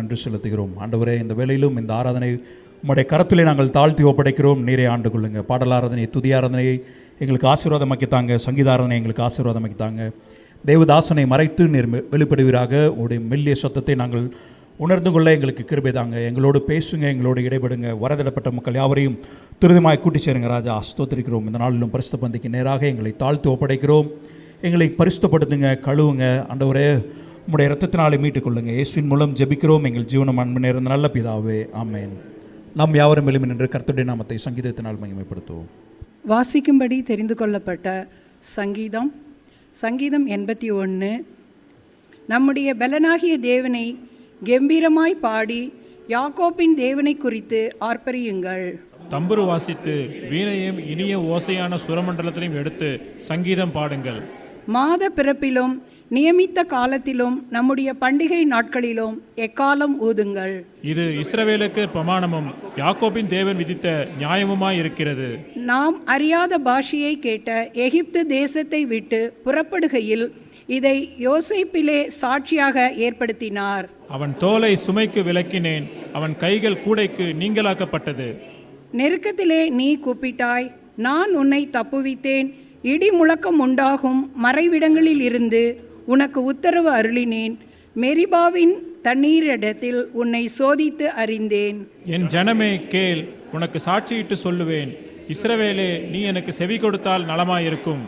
நன்றி செலுத்துகிறோம். ஆண்டவரே, இந்த வேளையிலும் இந்த ஆராதனை உம்முடைய கரத்திலே நாங்கள் தாழ்த்தி ஒப்படைக்கிறோம். நீரே ஆண்டு கொள்ளுங்க. பாடல் ஆராதனை, துதி ஆராதனையை எங்களுக்கு ஆசீர்வாதமாக்கித்தாங்க. சங்கீத ஆராதனை எங்களுக்கு ஆசீர்வாதமாக்கித்தாங்க. தேவதாசனை மறைத்து நீர் வெளிப்படுவீராக. உடைய மெல்லிய சத்தத்தை நாங்கள் உணர்ந்து கொள்ள எங்களுக்கு கிருபை தாங்க. எங்களோடு பேசுங்க, எங்களோடு இடைபடுங்க. வரதிடப்பட்ட மக்கள் யாவரையும் துரிதமாய் கூட்டி சேருங்க ராஜா. ஸ்தோத்திரிக்கிறோம். இந்த நாளிலும் பரிசுத்த பந்திக்கு நேராக எங்களை தாழ்த்தி ஒப்படைக்கிறோம். எங்களை பரிசுத்தப்படுத்துங்க, கழுவுங்க. ஆண்டவரே, உம்முடைய இரத்தத்தினாலே மீட்டுக் கொள்ளுங்க. இயேசுவின் மூலம் ஜெபிக்கிறோம் எங்கள் ஜீவனம் அன்பு நேர்ந்த நல்ல பிதாவே, ஆமென். நாம் யாவரும் எழுமி நின்று கர்த்தருடைய நாமத்தை சங்கீதத்தினால் மகிமைப்படுத்துவோம். வாசிக்கும்படி தெரிந்து கொள்ளப்பட்ட சங்கீதம் 81. நம்முடைய பலனாகிய தேவனை கெம்பீரமாய் பாடி யாக்கோப்பின் தேவனை குறித்து ஆர்ப்பரியுங்கள். தம்புரு வாசித்து வீணையும் இனிய ஓசையான சுரமண்டலத்திலையும் எடுத்து சங்கீதம் பாடுங்கள். மாத பிறப்பிலும் நியமித்த காலத்திலும் நம்முடைய பண்டிகை நாட்களிலும் எக்காலம் ஊதுங்கள். இது இஸ்ரவேலுக்கு பிரமாணமும் யாக்கோபின் தேவன் விதித்த நியாயமுமாய் இருக்கிறது. நாம் அறியாத பாஷையை கேட்ட எகிப்து தேசத்தை விட்டு புறப்படுகையில் இதை யோசேப்பிலே சாட்சியாக ஏற்படுத்தினார். அவன் தோலை சுமைக்கு விலக்கினேன், அவன் கைகள் கூடைக்கு நீங்களாக்கப்பட்டது. நெருக்கத்திலே நீ கூப்பிட்டாய், நான் உன்னை தப்புவித்தேன். இடி முழக்கம் உண்டாகும் மறைவிடங்களில் இருந்து உனக்கு உத்தரவு அருளினேன். மெரிபாவின் தண்ணீரிடத்தில் உன்னை சோதித்து அறிந்தேன். என் ஜனமே கேள், உனக்கு சாட்சியிட்டு சொல்லுவேன். இஸ்ரவேலே, நீ எனக்கு செவி கொடுத்தால் நலமாயிருக்கும்.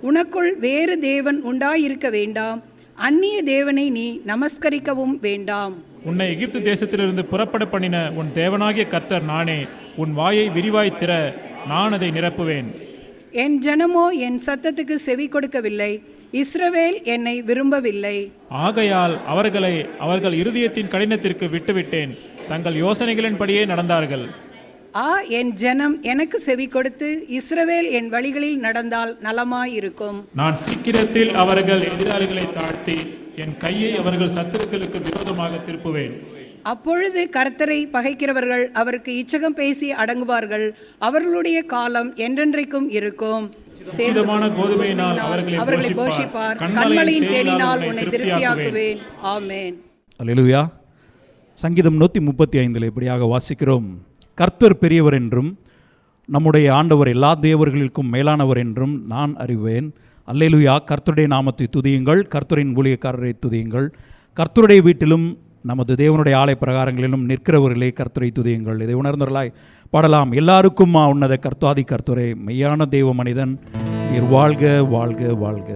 உனக்குள் வேறு தேவன் உண்டாயிருக்க வேண்டாம், அந்நிய தேவனை நீ நமஸ்கரிக்கவும் வேண்டாம். உன்னை எகிப்து தேசத்திலிருந்து புறப்பட பண்ணின உன் தேவனாகிய கர்த்தர் நானே. உன் வாயை விரிவாய் திற, நான் அதை நிரப்புவேன். என் ஜனமோ என் சத்தத்துக்கு செவி கொடுக்கவில்லை, இஸ்ரவேல் என்னை விரும்பவில்லை. ஆகையால் அவர்களை அவர்கள் இருதயத்தின் கடினத்திற்கு விட்டுவிட்டேன், தங்கள் யோசனைகளின்படியே நடந்தார்கள். என் ஜனம் எனக்கு செவி கொடுத்து இஸ்ரவேல் என் வழிகளில் நடந்தால் நலமாயிருக்கும். நான் சீக்கிரத்தில் அவர்கள் எதிராளிகளை தாழ்த்தி என் கையை அவர்கள் சத்துருக்களுக்கு விரோதமாக திருப்புவேன். அப்பொழுது கர்த்தரை பகைக்கிறவர்கள் அவருக்கு இச்சகம் பேசி அடங்குவார்கள். அவர்களுடைய காலம் என்றென்றைக்கும் இருக்கும். கோதுமையினால் அவர்களை போஷிப்பார், கண்மலையின் தேனினால் உன்னை திருப்தியாக்குவேன். ஆமென். அல்லேலூயா. சங்கீதம் 135 இப்படியாக வாசிக்கிறோம். கர்த்தர் பெரியவர் என்றும் நம்முடைய ஆண்டவர் எல்லா தேவர்களுக்கும் மேலானவர் என்றும் நான் அறிவேன். அல்லேலூயா. கர்த்தருடைய நாமத்தை துதியுங்கள், கர்த்தரின் ஊழியக்காரரை துதியுங்கள். கர்த்தருடைய வீட்டிலும் நமது தேவனுடைய ஆலய பிரகாரங்களிலும் நிற்கிறவர்களே கர்த்தரை துதியுங்கள். இதை உணர்ந்தவர்களாய் பாடலாம். எல்லாருக்கும் உன்னத கர்த்தாதி கர்த்தரே, மெய்யான தெய்வ மனிதன் நீர் வாழ்க வாழ்க வாழ்க.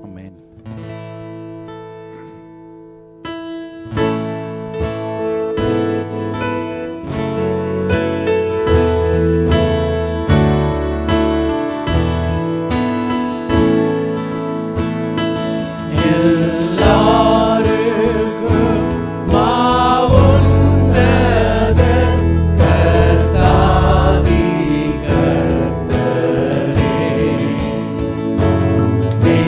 ஆமென். Hey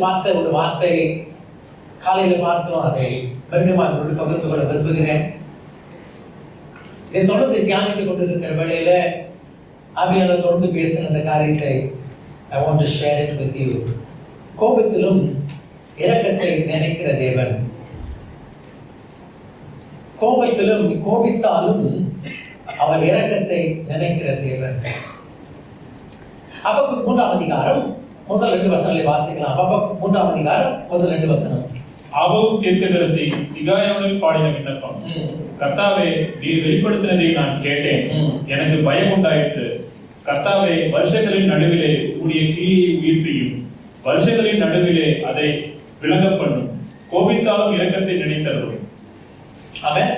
பார்த்த ஒரு வார்த்தை, காலையில் பார்த்தோம், அதை மீண்டும் அவர்களோடு பகிர்ந்து கொள்ள விரும்புகிறேன். இதை தொடர்ந்து தியானித்துக் கொண்டிருக்கிற வேளையில ஆவியானவர் தொடர்ந்து பேசின அந்த காரியத்தை I want to share it with you. கோபத்திலும் இரக்கத்தை நினைக்கிற தேவன், கோபத்திலும் கோபித்தாலும் அவர் இரக்கத்தை நினைக்கிற தேவன். ஹபக்குக் 3ஆம் அதிகாரம் முதல் 2 வசனங்களை வாசிக்கலாம். ஹபக்குக் 3ஆம் அதிகாரம் முதல் 2 வசனம். ஆபகுக் தீர்க்கதரிசி சிகாயாவில் பாடின விண்ணப்பம். கர்த்தாவே, நீர் வெளிப்படுத்தினதை நான் கேட்டேன், எனக்கு பயம் உண்டாயிற்று. கர்த்தாவே, வருஷங்களின் நடுவிலே கூடிய கிளியை உயிர்ப்பியும், வருஷங்களின் நடுவிலே அதை விளங்க பண்ணும். கோபித்தாலும் இரக்கத்தை நினைத்தரும். ஆமென்.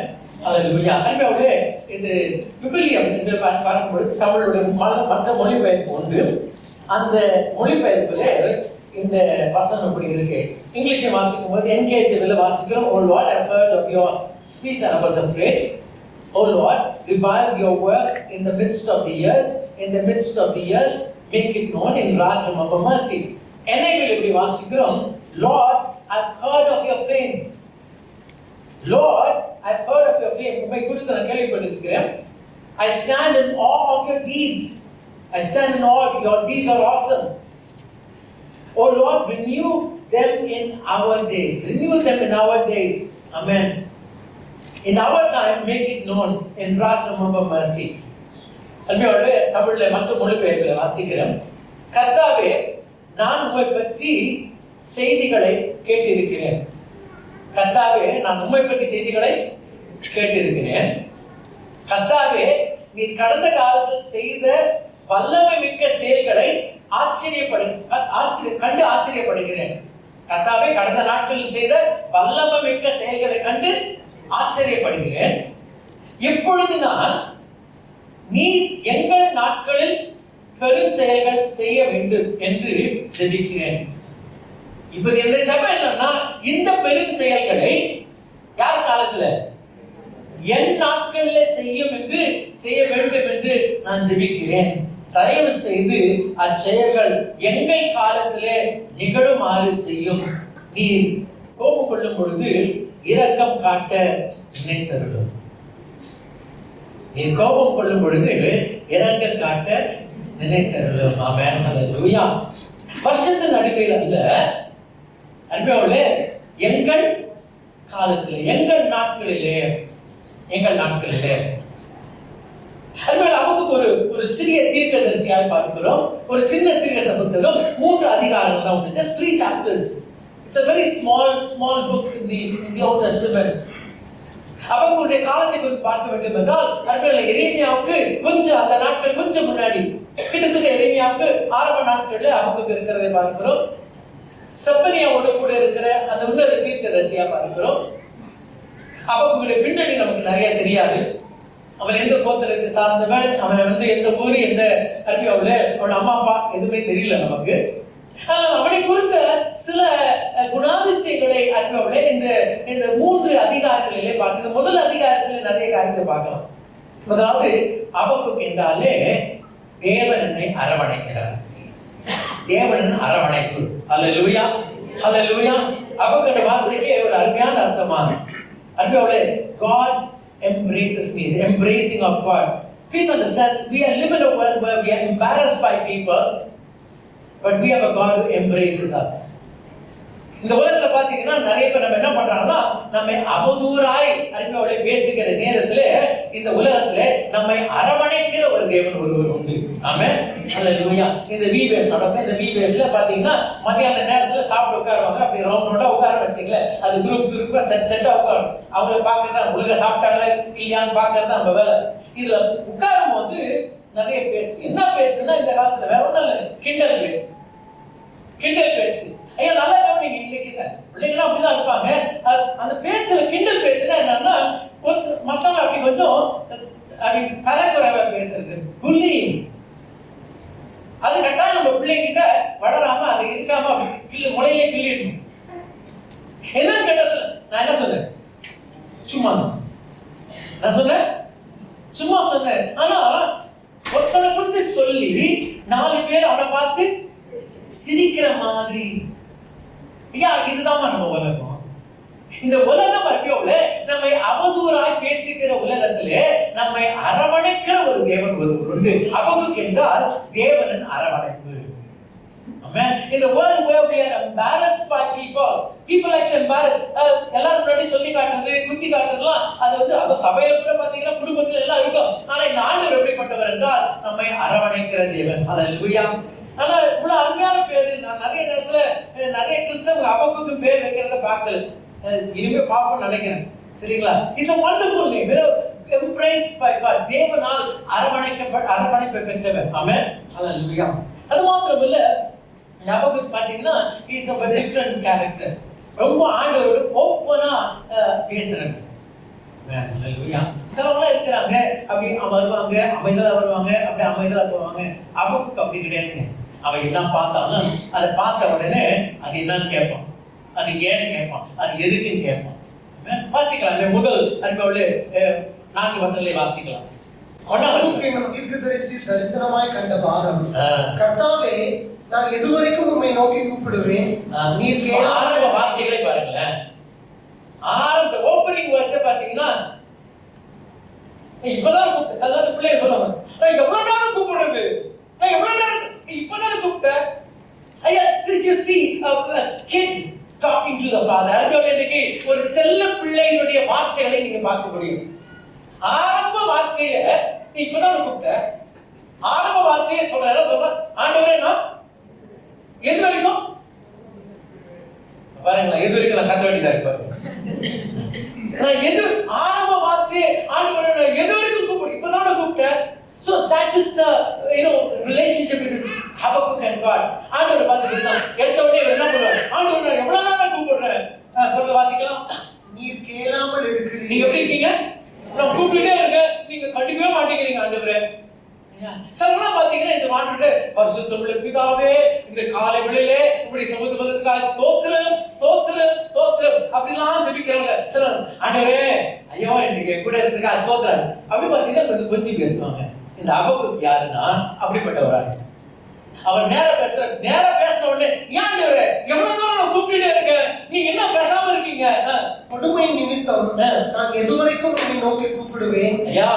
அல்லேலூயா. அன்பானவர்களே, இது விவிலியம் என்று பார்க்கும்போது தமிழுடைய மற்ற மொழிபெயர்ப்பு உண்டு. அந்த மொழிபெயர்ப்பிலே இந்த வசனம் இப்படி இருக்கு. இங்கிலீஷை வாசிக்கும் போது NKJV வாசிக்கிறோம். Oh Lord, I have heard of your speech and I was afraid. Oh Lord, revive your work in the midst of the years. In the midst of the years, make it known in wrath and of mercy. NIV இப்படி வாசிக்கிறோம். Lord, I have heard of your fame. Lord, I have heard of your fame. உம்மை குறித்து நான் கேள்விப்பட்டிருக்கிறேன். I stand in awe of your deeds. I stand in awe of your deeds are awesome. Oh Lord, renew them in our days. Renew them in our days. Amen. In our time, make it known in wrath and of mercy. அன்பானவர்களே, தமிழ்ல மற்ற மொழிபெயர்ப்பில் வாசிக்கிறேன். கர்த்தாவே, நான் உம்மை பற்றி செய்திகளை கேட்டிருக்கிறேன். கர்த்தாவே, நான் உம்மை பற்றி செய்திகளை கேட்டிருக்கிறேன். கர்த்தாவே, நீர் கடந்த காலத்தில் செய்த வல்லமை மிக்க செயல்களை கண்டு ஆச்சரியப்படுகிறேன். கர்த்தாவே, கடந்த நாட்களில் செய்த வல்லமை மிக்க செயல்களை கண்டு ஆச்சரியப்படுகிறேன். இப்பொழுது நான் நீர் எங்கள் நாட்களில் பெரும் செயல்கள் செய்ய வேண்டும் என்று ஜெபிக்கிறேன். இப்ப என்ன ஜெபம் என்னன்னா, இந்த பெரும் செயல்களை யார் காலத்துல? என் நாட்களில் செய்ய வேண்டும் என்று நான் ஜெபிக்கிறேன். தயவு செய்து அச்செயல்கள் எங்கள் காலத்திலே நிகழுமாறு செய்யும். நீர் கோபம் கொள்ளும் பொழுது இரக்கம் காட்ட நினைத்தருளும். நீர் கோபம் கொள்ளும் பொழுது இரக்கம் காட்ட நினைத்தருளும். ஆமென். அல்லேலூயா. வருஷத்தின் அடிப்படையில் அல்ல அன்பானவர்களே, எங்கள் காலத்திலே, எங்கள் நாட்களிலே நமக்கு ஒரு சிறிய தீர்க்கதரிசியாக பார்க்கிறோம். ஒரு சின்ன தீர்க்கதரிசி புத்தகம், 3 அதிகாரங்கள் தான் உண்டு. Just 3 chapters. It's a very small book in the Old Testament. அவங்களுடைய காலத்தை குறித்து பார்க்க வேண்டும் என்றால் அன்பானவர்களே, எரேமியாவுக்கு கொஞ்சம் அந்த நாட்கள் கொஞ்சம் முன்னாடி, கிட்டத்தட்ட எரேமியாவுக்கு ஆரம்ப நாட்கள்ல அவங்களுக்கு இருக்கிறதை பார்க்கிறோம். செப்பனியாவோட கூட இருக்கிற அந்த இன்னொரு தீர்க்கதரிசியா பார்க்கிறோம். அவங்களுடைய பின்னணி நமக்கு நிறைய தெரியாது. அவன் எந்த கோத்திரத்தை சார்ந்தவன், அவன் எந்த ஊர், எந்த அர்பியாவில் அவன் அம்மா அப்பா எதுவுமே தெரியல நமக்கு. அவனை குறித்த சில குணாதிசயங்களை அர்பியாவில் இந்த 3 அதிகாரங்களிலே பார்க்கணும். முதல் அதிகாரத்தில் நிறைய காரியத்தை பார்க்கலாம். முதலாவது, ஹபக்குக் என்றாலே தேவன் என்னை அரவணைக்கிறார். தேவனின் அரவணைப்பு. அல்லேலூயா, அல்லேலூயா. ஹபக்குக் வார்த்தைக்கு ஒரு அருமையான அர்த்தமான அன்பானவர்களே, God embraces me, the embracing of God. Please understand, we live in a world where we are embarrassed by people, but we have a God who embraces us. இந்த உலகத்துல பாத்தீங்கன்னா நிறைய பேர் நம்ம என்ன பண்றாங்கன்னா, நம்மை அவதூறாய் அன்பானவர்களே பேசுகிற நேரத்துல இந்த உலகத்துல நம்மை அரவணைக்கிற ஒரு தேவன் ஒருவர் உண்டு. ஆமென். அல்லேலூயா. இந்த VBS நடக்கும். இந்த VBSல பாத்தீங்கன்னா மத்தியான நேரத்துல சாப்பிட்டு உட்காருவாங்க. அப்படி ரவுண்டோட உட்கார வச்சீங்களே, அது குரூப்பா செட்டா உட்காரும். அவங்கள பாக்குறதா ஒழுங்கா சாப்பிட்டாங்களா இல்லையான்னு பாக்குறதா நம்ம வேலை. இதுல உட்காரும் போது நிறைய பேச்சு. என்ன பேச்சுன்னா, இந்த காலத்துல வேற ஒன்றும் இல்லை, கிண்டல் பேச்சு. ஐயா, நல்லா கவனிங்க. இன்னைக்கு பிள்ளைங்களாம் அப்படிதான் இருப்பாங்க. அந்த பேச்சுல கிண்டல் பேச்சுன்னா என்னன்னா, மத்தவங்க அப்படி கொஞ்சம் அப்படி தரக்குறைவா பேசுறது, புல்லிங். அது கட்டாயம் நம்ம பிள்ளைகிட்ட வளராம அது இருக்காம அப்படி முளையிலே கிள்ளிடணும். என்னன்னு கேட்டா, நான் என்ன சொன்னேன்? சும்மா நான் சொன்னேன், சும்மா சொன்னேன். ஆனா ஒருத்தனை குறித்து சொல்லி 4 பேர் அவனை பார்த்து சிரிக்கிற மாதிரி ஐயா இதுதான் நம்ம உலகம். இந்த உலகம் அறிவியோல நம்மை அவதூறாய் பேசுகிற உலகத்திலே நம்மை அரவணைக்கிற ஒரு தேவன் ஒருவர் உண்டு. அபகுக் என்றால் தேவனின் அரவணைப்பு. Amen. In the world where we are embarrassed by people like to embarrass. எல்லாரும் முன்னாடி சொல்லி காட்டுறது, குத்தி காட்டுறதுலாம் அது அது சபையில கூட பாத்தீங்கன்னா குடும்பத்துல எல்லாம் இருக்கும். ஆனா இந்த ஆண்டவர் எப்படிப்பட்டவர் என்றால் நம்மை அரவணைக்கிற தேவன். ஹல்லேலூயா. ஆனா இவ்வளவு அருமையான பேரு நான் நிறைய நேரத்துல நிறைய கிறிஸ்தவங்க அபகுக்கு பேர் வைக்கிறத பார்க்கல. இனிமே பாப்போம்னு நினைக்கிறேன். சரிங்களா? It's a wonderful name. Embraced by God. தேவனால் அரவணைப்பை பெற்றவர். ஆமென். ஹல்லேலூயா. அது மாத்திரமல்ல, அபகுக் பாத்தீங்கன்னா he is of a different character. ரொம்ப ஆண்டவரோட ஓப்பனா பேசுறாங்க. ஆமென். ஹல்லேலூயா. சிலவங்க இருக்கிறாங்க அப்படி வருவாங்க, அமைதலா வருவாங்க, அப்படி அமைதலா போவாங்க. அபகுக் அப்படி கிடையாதுங்க. அவன் என்ன பார்த்தாலும் அதை பார்த்த உடனே அது என்னன்னு கேட்பான், அது ஏன்னு கேட்பான், அது எதுக்குன்னு கேட்பான். வாசிக்கலாம். முதல் அறிவுள்ள 4 வசனங்களை வாசிக்கலாம். தீர்க்கதரிசி தரிசனமாய் கண்ட பாரம், கர்த்தாவே நான் எதுவரைக்கும் உம்மை நோக்கி கூப்பிடுவேன், நீர் கேளும். ஆரம்ப வார்த்தைகளை பாருங்களேன். ஆரம்ப ஓப்பனிங் வேர்ட்ஸ் பாத்தீங்கன்னா இப்பதான் கூப்பிட்ட. சில பிள்ளைய சொல்லுவாங்க, நான் எவ்வளவு நேரம் கூப்பிடுறது, நான் எவ்வளவு நேரம் இப்பதான் கூப்பிட்டேன். ஐயா, you see a kid talking to the father. இன்னைக்கு ஒரு செல்ல பிள்ளையினுடைய வார்த்தைகளை நீங்க பார்க்க முடியும். ஆரம்ப வார்த்தையை இப்பதான் கூப்பிட்ட, ஆரம்ப வார்த்தையை சொல்ற ஆண்டவரே நான் எது வரைக்கும் பாருங்களா, எது வரைக்கும் நான் கத்த வேண்டியதா இருப்பாரு. நான் எது ஆரம்ப வார்த்தையை ஆண்டவரே நான் எது வரைக்கும் கூப்பிடு, இப்பதான் கூப்பிட்டேன். So that is the relationship between Habakkuk and God. ஆண்டவர் பார்த்துக்கிட்டான். எடுத்த உடனே என்ன பண்ணுவார்? ஆண்டவர் நான் எவ்வளவு நேரம் கூப்பிடுறேன். தொடர்ந்து வாசிக்கலாம். நீர் கேளாமல் இருக்கிறீங்க. நீங்க எப்படி இருக்கீங்க? நான் கூப்பிட்டுட்டே இருக்கேன், நீங்க கண்டுக்கவே மாட்டேங்கிறீங்க ஆண்டவரே. சிலவங்க பாத்தீங்கன்னா இந்த ஆண்டவரே பரிசுத்தமுள்ள பிதாவே, இந்த காலை வேளையிலே இப்படி சமூகத்து வந்ததுக்காக ஸ்தோத்திரம் ஸ்தோத்திரம் ஸ்தோத்திரம் அப்படிலாம் ஜெபிக்கிறவங்க. சிலர் ஆண்டவரே ஐயோ இன்னைக்கு கூட இருக்கிறதுக்காக ஸ்தோத்திரம் அப்படி பாத்தீங்கன்னா கொஞ்சம் பேசுவாங்க. இந்த அபகுக் யாருன்னா அப்படிப்பட்டவராக அவர் நேர பேசுற உடனே ஆண்டவரே எவ்வளவு தூரம் நான் கூப்பிட்டுட்டே இருக்கேன், நீங்க என்ன பேசாம இருக்கீங்க? கொடுமை நிமித்தம் நான் எதுவரைக்கும் உம்மை நோக்கி கூப்பிடுவேன். ஐயா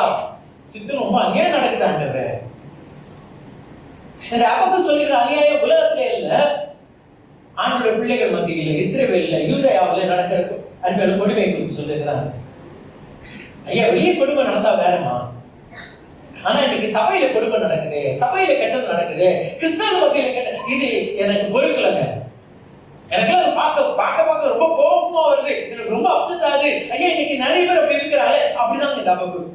சித்தம் ரொம்ப அநியாயம் நடக்குது ஆண்டவரே. இந்த அபகுக் சொல்லுகிற அநியாயம் உலகத்திலே இல்ல, ஆண்டவருடைய பிள்ளைகள் மத்தியில இஸ்ரவேல்ல யூதேயாவில நடக்கிற அன்பியல் கொடுமை குறித்து சொல்லுகிறாங்க. ஐயா வெளியே கொடுமை நடந்தா வேறமா, ஆனா இன்னைக்கு சபையில கொடுமை நடக்குது, சபையில கெட்டது நடக்குது, கிறிஸ்தவ மத்தியில கெட்டது. இது எனக்கு பொறுக்கலங்க. எனக்கு அது பார்க்க ரொம்ப கோபமா வருது, எனக்கு ரொம்ப அப்செட் ஆகுது. ஐயா இன்னைக்கு நிறைய பேர் அப்படி இருக்கிறாங்களே அப்படிதான் இந்த அபகுக்.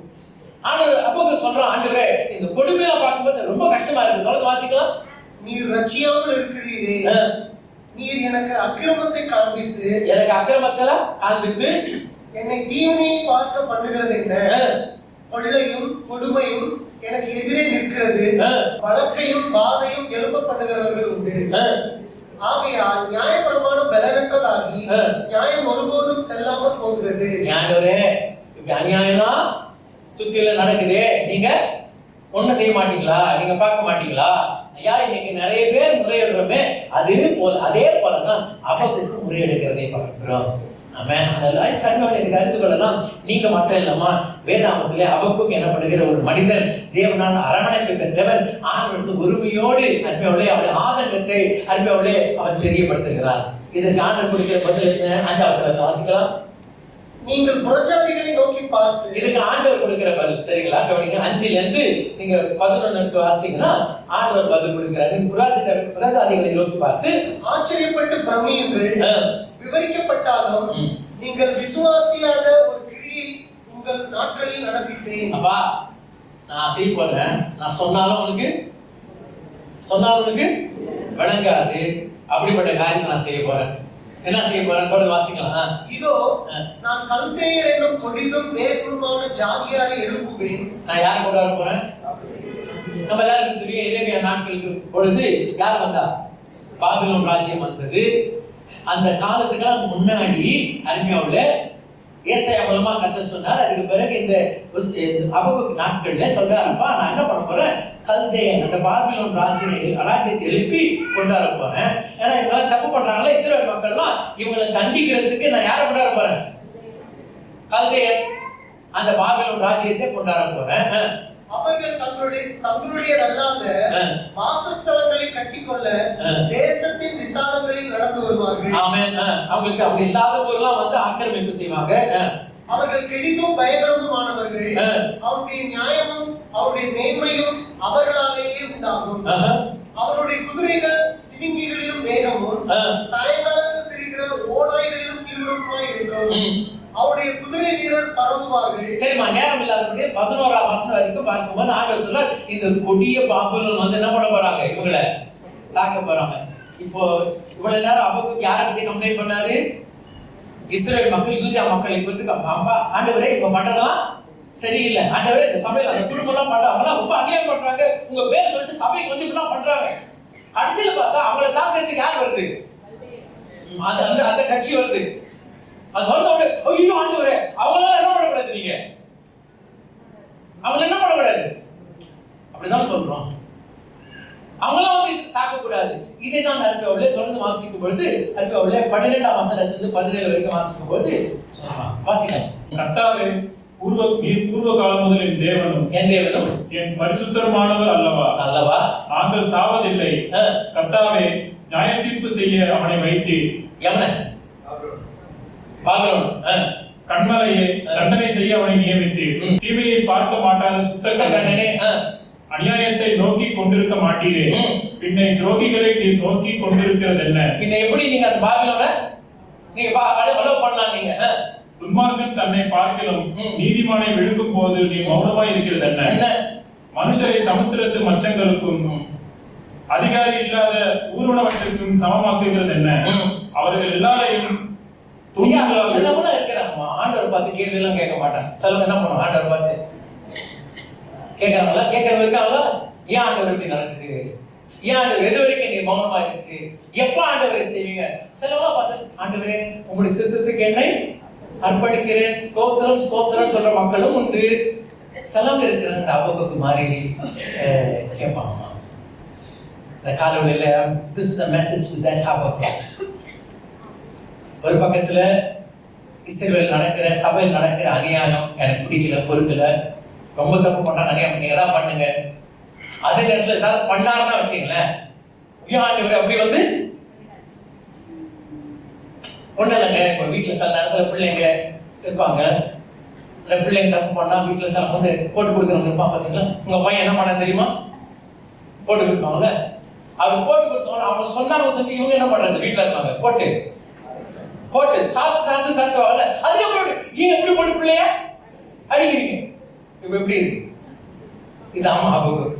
ஆண்டவர் அபகுக் சொல்றான், ஆண்டவரே இந்த கொடுமையெல்லாம் பார்க்கும்போது ரொம்ப கஷ்டமா இருக்கு. தொடர்ந்து வாசிக்கலாம். நீர் ரட்சியாமல் இருக்கிறீரே, நீர் எனக்கு அக்கிரமத்தை காண்பித்து என்னை தீவினையை பார்க்க பண்ணுகிறது என்ன? கொள்ளையும் கொடுமையும் எனக்கு எதிரே நிற்கிறது, வழக்கையும் வாதையும் எழுப்ப பண்ணுகிறவர்கள் உண்டு. ஆகையால் நியாயப்பிரமாணம் பலனற்றதாகி நியாயம் ஒருபோதும் செல்லாமல் போகிறது. ஆண்டவரே இப்படி அநியாயம்லாம் சுத்தியில நடக்குதே, நீங்க ஒன்னும் செய்ய மாட்டீங்களா, நீங்க பார்க்க மாட்டீங்களா? ஐயா இன்னைக்கு நிறைய பேர் முறையிடுறோமே, அதே போலதான் அபகுக்கு முறையெடுக்கிறதை பார்க்கிறோம். ஆமென். அதெல்லாம் கண்மணி அறிந்து கொள்ளலாம். நீங்க மட்டும் இல்லம்மா, வேதாமத்திலே அபகுக்கு எனப்படுகிற ஒரு மனிதன் தேவனால் அரவணைப்பை பெற்றவன், ஆண்டவருக்கு உரிமையோடு அன்பியோலே அவருடைய ஆதங்கத்தை அன்பியோலே அவர் தெரியப்படுத்துகிறார். இதற்கு ஆண்டவர் கொடுக்கிற பதில் என்ன? 5ஆம் வசனத்தை வாசிக்கலாம். நீங்கள் புறஜாதிகளை நோக்கி பார்த்து, இதுக்கு ஆண்டவர் கொடுக்கிற பதில் சரிங்களா? கவனிங்க. 5ல இருந்து நீங்க 11 வாசிங்கன்னா ஆண்டவர் பதில் கொடுக்கிறார். புறஜாதிகளை நோக்கி பார்த்து ஆச்சரியப்பட்டு பிரமியுங்கள், விவரிக்கப்பட்டாலும் நீங்கள் விசுவாசியாத ஒரு கிரியை உங்கள் நாட்களில் நடப்பிக்கிறேன். அப்பா நான் செய்ய போறேன், நான் சொன்னாலும் உனக்கு விளங்காது. அப்படிப்பட்ட காரியத்தை நான் செய்ய போறேன். என்ன செய்ய போறேன்? தொடர்ந்து வாசிக்கலாம். இதோ நான் கல்தேயர் என்னும் கொடிதும் வேறுமான ஜாதியாரை எழுப்புவேன். நான் யாரை கொண்டு வர போறேன்? நம்ம எல்லாருக்கும் தெரியும், எரேமியா நாட்களுக்கு பொழுது யார் வந்தா? பாபிலோன் ராஜ்யம் வந்தது. அந்த காலத்துக்கெல்லாம் முன்னாடி அருமையாவுல ஏசாயா மூலமா கர்த்தர் சொன்னார். அதுக்கு பிறகு இந்த அபகுக் நாட்கள்ல சொல்றாருப்பா, நான் என்ன பண்ண போறேன், கல்தேயன் அந்த பாபிலோன் ராஜ்யத்தை எழுப்பி கொண்டாட போறேன். ஏன்னா இவங்கெல்லாம் தப்பு பண்றாங்களே இஸ்ரவேல் மக்கள்லாம், இவங்களை தண்டிக்கிறதுக்கு நான் யாரை கொண்டாட போறேன், கல்தேயன் அந்த பாபிலோன் ராஜ்யத்தை கொண்டாட போறேன். அவர்கள் தங்களுடைய அல்லாத வாசஸ்தலங்களை கட்டிக்கொள்ள தேசத்தின் விசாலங்களில் நடந்து வருவார்கள். ஆமென். அவங்களுக்கு அவங்க இல்லாத ஊர்லாம் வந்து ஆக்கிரமிப்பு செய்வாங்க. அவர்கள் கெடிதும் பயங்கரமானவர்கள். அவருடைய நியாயமும் அவருடைய மேன்மையும் அவர்களாலேயே உண்டாகும். அவருடைய குதிரைகள் சிவிங்கிகளிலும் வேகமும் சாயங்காலத்தில் திரிகிற ஓநாய்களிலும் தீவிரமாய் இருக்கும். அவருடைய குதிரை வீரர் பரவுவார்கள். சரிம்மா, நேரம் இல்லாதபடி 11ஆம் வசனம் வரைக்கும் பார்க்கும்போது ஆண்டவர் சொல்றார், இந்த கொடிய பாபிலோன் வந்து என்ன பண்ண போறாங்க, இவங்களை தாக்க போறாங்க. இப்போ இவ்வளவு நேரம் அபகுக் யாரை பத்தி கம்ப்ளைண்ட் பண்ணாரு, இஸ்ரவேல் மக்கள் யூதா மக்களை குறித்து ஆண்டவரே இவங்க பண்றதெல்லாம் சரியில்லை, ஆண்டவரே இந்த சபையில அந்த குடும்பம் எல்லாம் பண்றாங்க, ரொம்ப அநியாயம் பண்றாங்க, உங்க பேர் சொல்லிட்டு சபைக்கு வந்து இப்படிலாம் பண்றாங்க. கடைசியில பார்த்தா அவங்களை தாக்கிறதுக்கு யார் வருது, அந்த கட்சி வருது. அது வந்தோட ஐயோ ஆண்டவரே அவங்களால என்ன பண்ணக்கூடாது, நீங்க அவங்கள என்ன பண்ணக்கூடாது அப்படிதான் சொல்றோம். அவங்களாம் வந்து தாக்கக்கூடாது. இதை நான் அருமையோட தொடர்ந்து வாசிக்கும் பொழுது அருமையோட 12ஆம் வசனத்திலிருந்து 17 வரைக்கும் வாசிக்கும் போது சொல்லலாம். வாசிக்கலாம். கர்த்தாவே, பூர்வ காலம் முதல் என் தேவனும் என் பரிசுத்தருமானவர் அல்லவா, நாங்கள் சாவதில்லை. கர்த்தாவே, நியாய தீர்ப்பு செய்ய அவனை வைத்தீர். எவனை? பாபிலோன். கண்மலையை தண்டனை செய்ய அவனை நியமித்தீர். தீமையை பார்க்க மாட்டாத சுத்த கண்ணனே, அநியாயத்தை நோக்கி கொண்டிருக்க மாட்டீரே. பின்னை துரோகிகளை நீர் நோக்கி கொண்டிருக்கிறது என்ன? பின்ன எப்படி நீங்க அந்த பாபிலோனை நீங்க அலோவ் பண்ணலாம்? நீங்க துன்மார்க்கன் தன்னை பார்க்கலும் நீதிமானை விழுக்கும் போது நீ மௌனமாய் இருக்கிறது என்ன? மனுஷரை சமுத்திரத்து மச்சங்களுக்கும் அதிகாரி இல்லாத ஊர்வனவற்றிற்கும் சமமாக்குகிறது என்ன? அவர்கள் எல்லாரையும் சிலவங்க இருக்கிறாங்கம்மா, ஆண்டவர் பார்த்து கேள்வி எல்லாம் கேட்க மாட்டாங்க. சிலவங்க என்ன பண்ணுவாங்க, ஆண்டவர் பார்த்து கேட்கறாங்களா, கேட்கறவங்க இருக்காங்களா, ஏன் ஆண்டவர் இப்படி நடக்குது, ஏன் ஆண்டவர் எது வரைக்கும் நீ மௌனமா இருக்கு, எப்ப ஆண்டவரை செய்வீங்க? சிலவங்க பார்த்து ஆண்டவரே உங்களுடைய சித்தத்துக்கு என்னை அர்ப்பணிக்கிறேன், ஸ்தோத்திரம் ஸ்தோத்திரம் சொல்ற மக்களும் உண்டு. சிலவங்க இருக்கிறாங்க இந்த அபகுக்கு மாதிரி கேட்பாங்கம்மா. இந்த காலவெளியில this is a message to that Habakkuk. ஒரு பக்கத்துல இஸ்ரவேல் நடக்கிற சபையில் நடக்கிற அநியாயம் எனக்கு பிடிக்கல, பொறுக்கல, ரொம்ப தப்பு பண்றாங்க, அநியாயம் நீங்க தான் பண்ணுங்க. அதே நேரத்தில் ஏதாவது பண்ணாருன்னா வச்சுங்களேன், ஆண்டவர் அப்படி வந்து ஒண்ணு இல்லைங்க. இப்போ வீட்டுல சில நேரத்துல பிள்ளைங்க இருப்பாங்க, இந்த பிள்ளைங்க தப்பு பண்ணா வீட்டுல சில வந்து போட்டு கொடுக்குறவங்க இருப்பான். பாத்தீங்களா, உங்க பையன் என்ன பண்ண தெரியுமா, போட்டு கொடுப்பாங்கல்ல. அவர் போட்டு கொடுத்தவங்க அவங்க சொன்னாங்க சொல்லி இவங்க என்ன பண்றது, வீட்டுல இருப்பாங்க போட்டு சாத்து வரல. அதுக்கப்புறம் ஏன் எப்படி போட்டு பிள்ளைய அடிக்கிறீங்க, இப்ப எப்படி இருக்கு இது? ஆமா Habakkuk.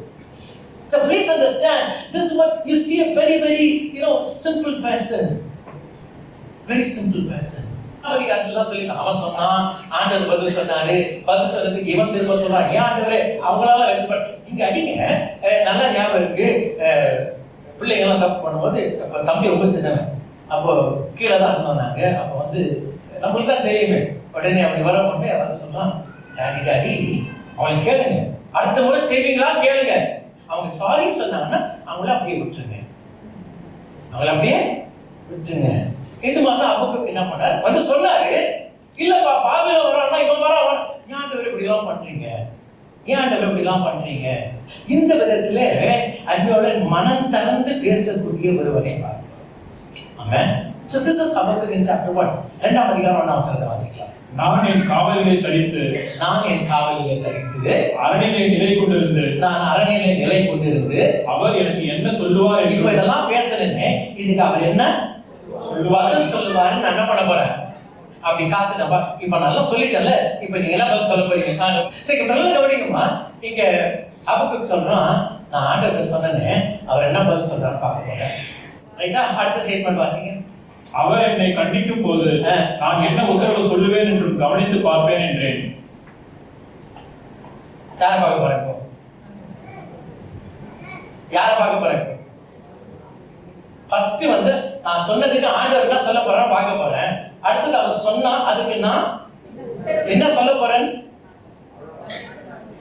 So please understand, this is what you see, a very simple person, very simple person. அதிகாரத்துல சொல்லிட்டான், அவன் சொன்னான், ஆண்டவர் பதில் சொன்னாரு, பதில் சொன்னதுக்கு இவன் திரும்ப சொல்றான், ஏன் ஆண்டவரே அவங்களால வச்சு நீங்க அடிங்க. நல்லா ஞாபகம் இருக்கு, பிள்ளைங்க எல்லாம் தப்பு பண்ணும்போது தம்பி ரொம்ப சின்னவன், அப்போ கீழே தான் இருந்தோம் நாங்க. அப்போ வந்து நம்மளுக்கு தான் தெரியுமே, உடனே அப்படி வர போட்டு அவன் சொன்னான், டாடி அவங்களை கேளுங்க, அடுத்த முறை செய்வீங்களா கேளுங்க. அவங்க சாரி சொன்னாங்கன்னா அவங்கள அப்படியே விட்டுருங்க, இந்த மாதிரிதான் அபகுக் என்ன பண்ணாரு, வந்து சொன்னாரு, இல்லப்பா பாபிலோன் வரான்னா இவன் வர, ஏன் ஆண்டவர் இப்படி எல்லாம் பண்றீங்க, ஏன் ஆண்டவர் இப்படி எல்லாம் பண்றீங்க? இந்த விதத்துல அன்னையோட மனம் திறந்து பேசக்கூடிய ஒருவரை பார்க்கிறோம். Amen. So this is Habakkuk in chapter 1. இரண்டாம் அதிகாரம் 1ஆம் வசனத்தை வாசிக்கலாம். நான் என் காவலிலே தரித்து அரணிலே நிலை கொண்டிருந்து அவர் எனக்கு என்ன சொல்லுவார் என்று. இப்ப இதெல்லாம் பேசுறேன்னு இதுக்கு அவர் என்ன சொல்லுவாரு, நான் என்ன பண்ண போறேன் அப்படி காத்துனப்பா. இப்ப நல்லா சொல்லிட்டேன்ல, இப்ப நீங்க என்ன பதில் சொல்ல போறீங்க? சரி, இப்ப நல்லா கவனிங்கம்மா. இங்க ஹபக்குக் சொல்றான், நான் ஆண்டவர்கிட்ட சொன்னேன்னு, அவர் என்ன பதில் சொல்றான்னு பார்க்க போறேன். ரைட்டா? அடுத்த ஸ்டேட்மெண்ட் வாசிங்க. அவர் என்னை கண்டிக்கும் போது நான் என்ன உத்தரவு சொல்லுவேன் என்று கவனித்து பார்ப்பேன் என்றேன். யாரை பார்க்க போறேன்? யாரை பார்க்க போறேன்? ஃபர்ஸ்ட் வந்து நான் சொன்னதுக்கு ஆண்டவர் என்ன சொல்ல போறேன் பார்க்க போறேன். அடுத்தது அவர் சொன்னா அதுக்கு நான் என்ன சொல்ல போறேன்?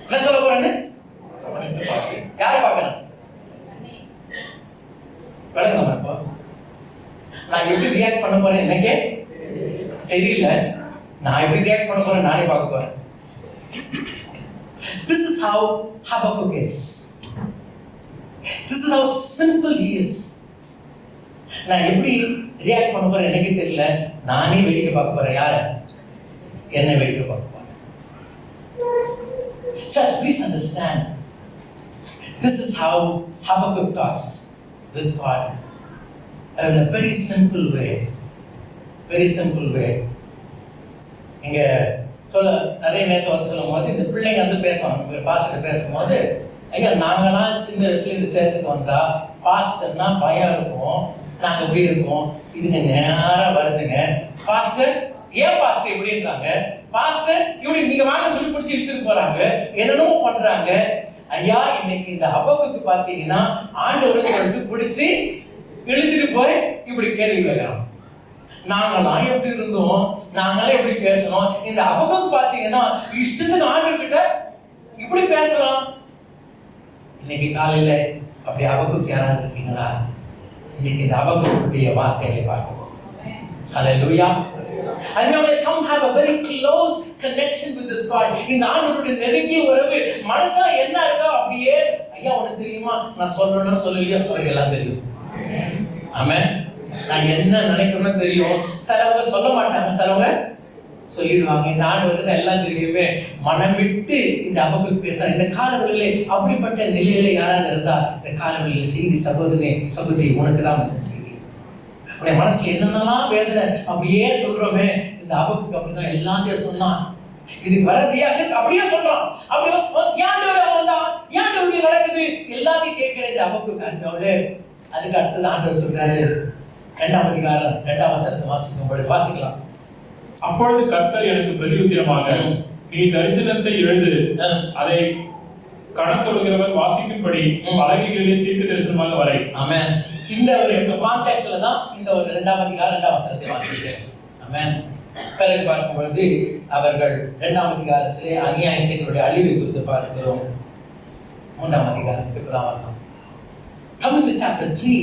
என்ன சொல்ல போறேன்னு கவனித்து பார்த்தேன். யாரை பார்க்கணும்? விளங்க இப்போ நான் எப்படி ரியாக்ட் பண்ண போறேன் எனக்கே தெரியல. நான் எப்படி ரியாக்ட் பண்ண போறேன் நானே பார்க்க போறேன். This is how Habakkuk is. This is how simple he is. நான் எப்படி ரியாக்ட் பண்ண போறேன் எனக்கு தெரியல. நானே வேடிக்கை பார்க்க போறேன். யார? என்ன வேடிக்கை பார்க்க போறேன். Church, please understand. This is how Habakkuk talks with God in a very simple way. Very simple way. இங்க சொல்ல நிறைய நேரத்தில் வந்து சொல்லும் போது இந்த பிள்ளைங்க வந்து பேசுவாங்க. பாஸ்டர் பேசும்போது ஐயா நாங்களாம் சின்ன வயசுல இந்த சர்ச்சுக்கு வந்தா பாஸ்டர்னா பயம் இருக்கும், நாங்க எப்படி இருக்கோம். இதுங்க நேரா வருதுங்க, பாஸ்டர் ஏன் பாஸ்டர் எப்படின்றாங்க, பாஸ்டர் இப்படி நீங்க வாங்க சொல்லி பிடிச்சி இழுத்துட்டு போறாங்க, என்னென்னமோ பண்றாங்க. ஐயா இன்னைக்கு இந்த ஹபக்குக்கு பார்த்தீங்கன்னா ஆண்டவரை சொல்லிட்டு பிடிச்சி இழுத்துட்டு போய் இப்படி கேள்வி கேட்கறோம். நாங்களாம் எப்படி இருந்தோம், நாங்களாம் எப்படி பேசணும். இந்த ஹபக்குக்கு பார்த்தீங்கன்னா இஷ்டத்துக்கு ஆண்டவர்கிட்ட இப்படி பேசலாம். இன்னைக்கு காலையில அப்படி ஹபக்குக்கு யாராவது இருக்கீங்களா? இன்னைக்கு இந்த ஹபக்குக்குடைய வார்த்தைகளை பார்க்கணும். Hallelujah. I know that some have a very close connection with this God. இந்த ஆண்டவருடைய நெருங்கிய உறவு மனசுல என்ன இருக்கோ அப்படியே ஐயா உனக்கு தெரியுமா, நான் சொல்லணும்னா சொல்லலையோ அவருக்கு எல்லாம் தெரியும். ஆமென். நான் என்ன நினைக்கணும்னு தெரியும். சிலவங்க சொல்ல மாட்டாங்க, சிலவங்க சொல்லிடுவாங்க. இந்த ஆண்டவருக்கு எல்லாம் தெரியுமே. மனம் விட்டு இந்த ஹபக்குக்கு பேச இந்த காலவெளியிலே அப்படிப்பட்ட நிலையில யாராவது இருந்தா இந்த காலவெளியில செய்தி சகோதரனே சகோதரி உனக்கு தான் இந்த செய்தி. உடைய மனசுல என்னென்னலாம் வேதனை அப்படியே சொல்றோமே. இந்த ஹபக்குக்கு அப்படிதான் எல்லாத்தையும் சொன்னான். இதுக்கு வர ரியாக்ஷன் அப்படியே சொல்றான். அப்படியே ஏன்டவர் வந்தான், ஏன்டவர் நடக்குது எல்லாத்தையும் கேட்கிற இந்த ஹபக்குக்கு அனுப்பவே. அதுக்கு அடுத்தது ஆண்டவர் சொல்றாரு 2ஆம் அதிகாரம் 2ஆம் வசனத்தை வாசிக்கலாம். அப்பொழுது கர்த்தர் எனக்கு பிரதியுத்தரமாக, நீ தரிசனத்தை எழுது, அதை கடத்தொடுகிறவர் வாசிக்கும்படி பலகைகளிலே தீர்க்க தரிசனமாக வரை. ஆமென். இந்த ஒரு கான்டெக்ஸ்ட்ல தான் இந்த ஒரு 2ஆம் அதிகாரம் 2ஆம் வசனத்தை வாசிக்கிறேன். ஆமென். பிறகு பார்க்கும்போது அவர்கள் 2ஆம் அதிகாரத்திலே அநியாய செய்தவருடைய அழிவை குறித்து பார்க்கிறோம். 3ஆம் அதிகாரத்துக்கு இப்பதான் வரலாம். Coming to chapter 3,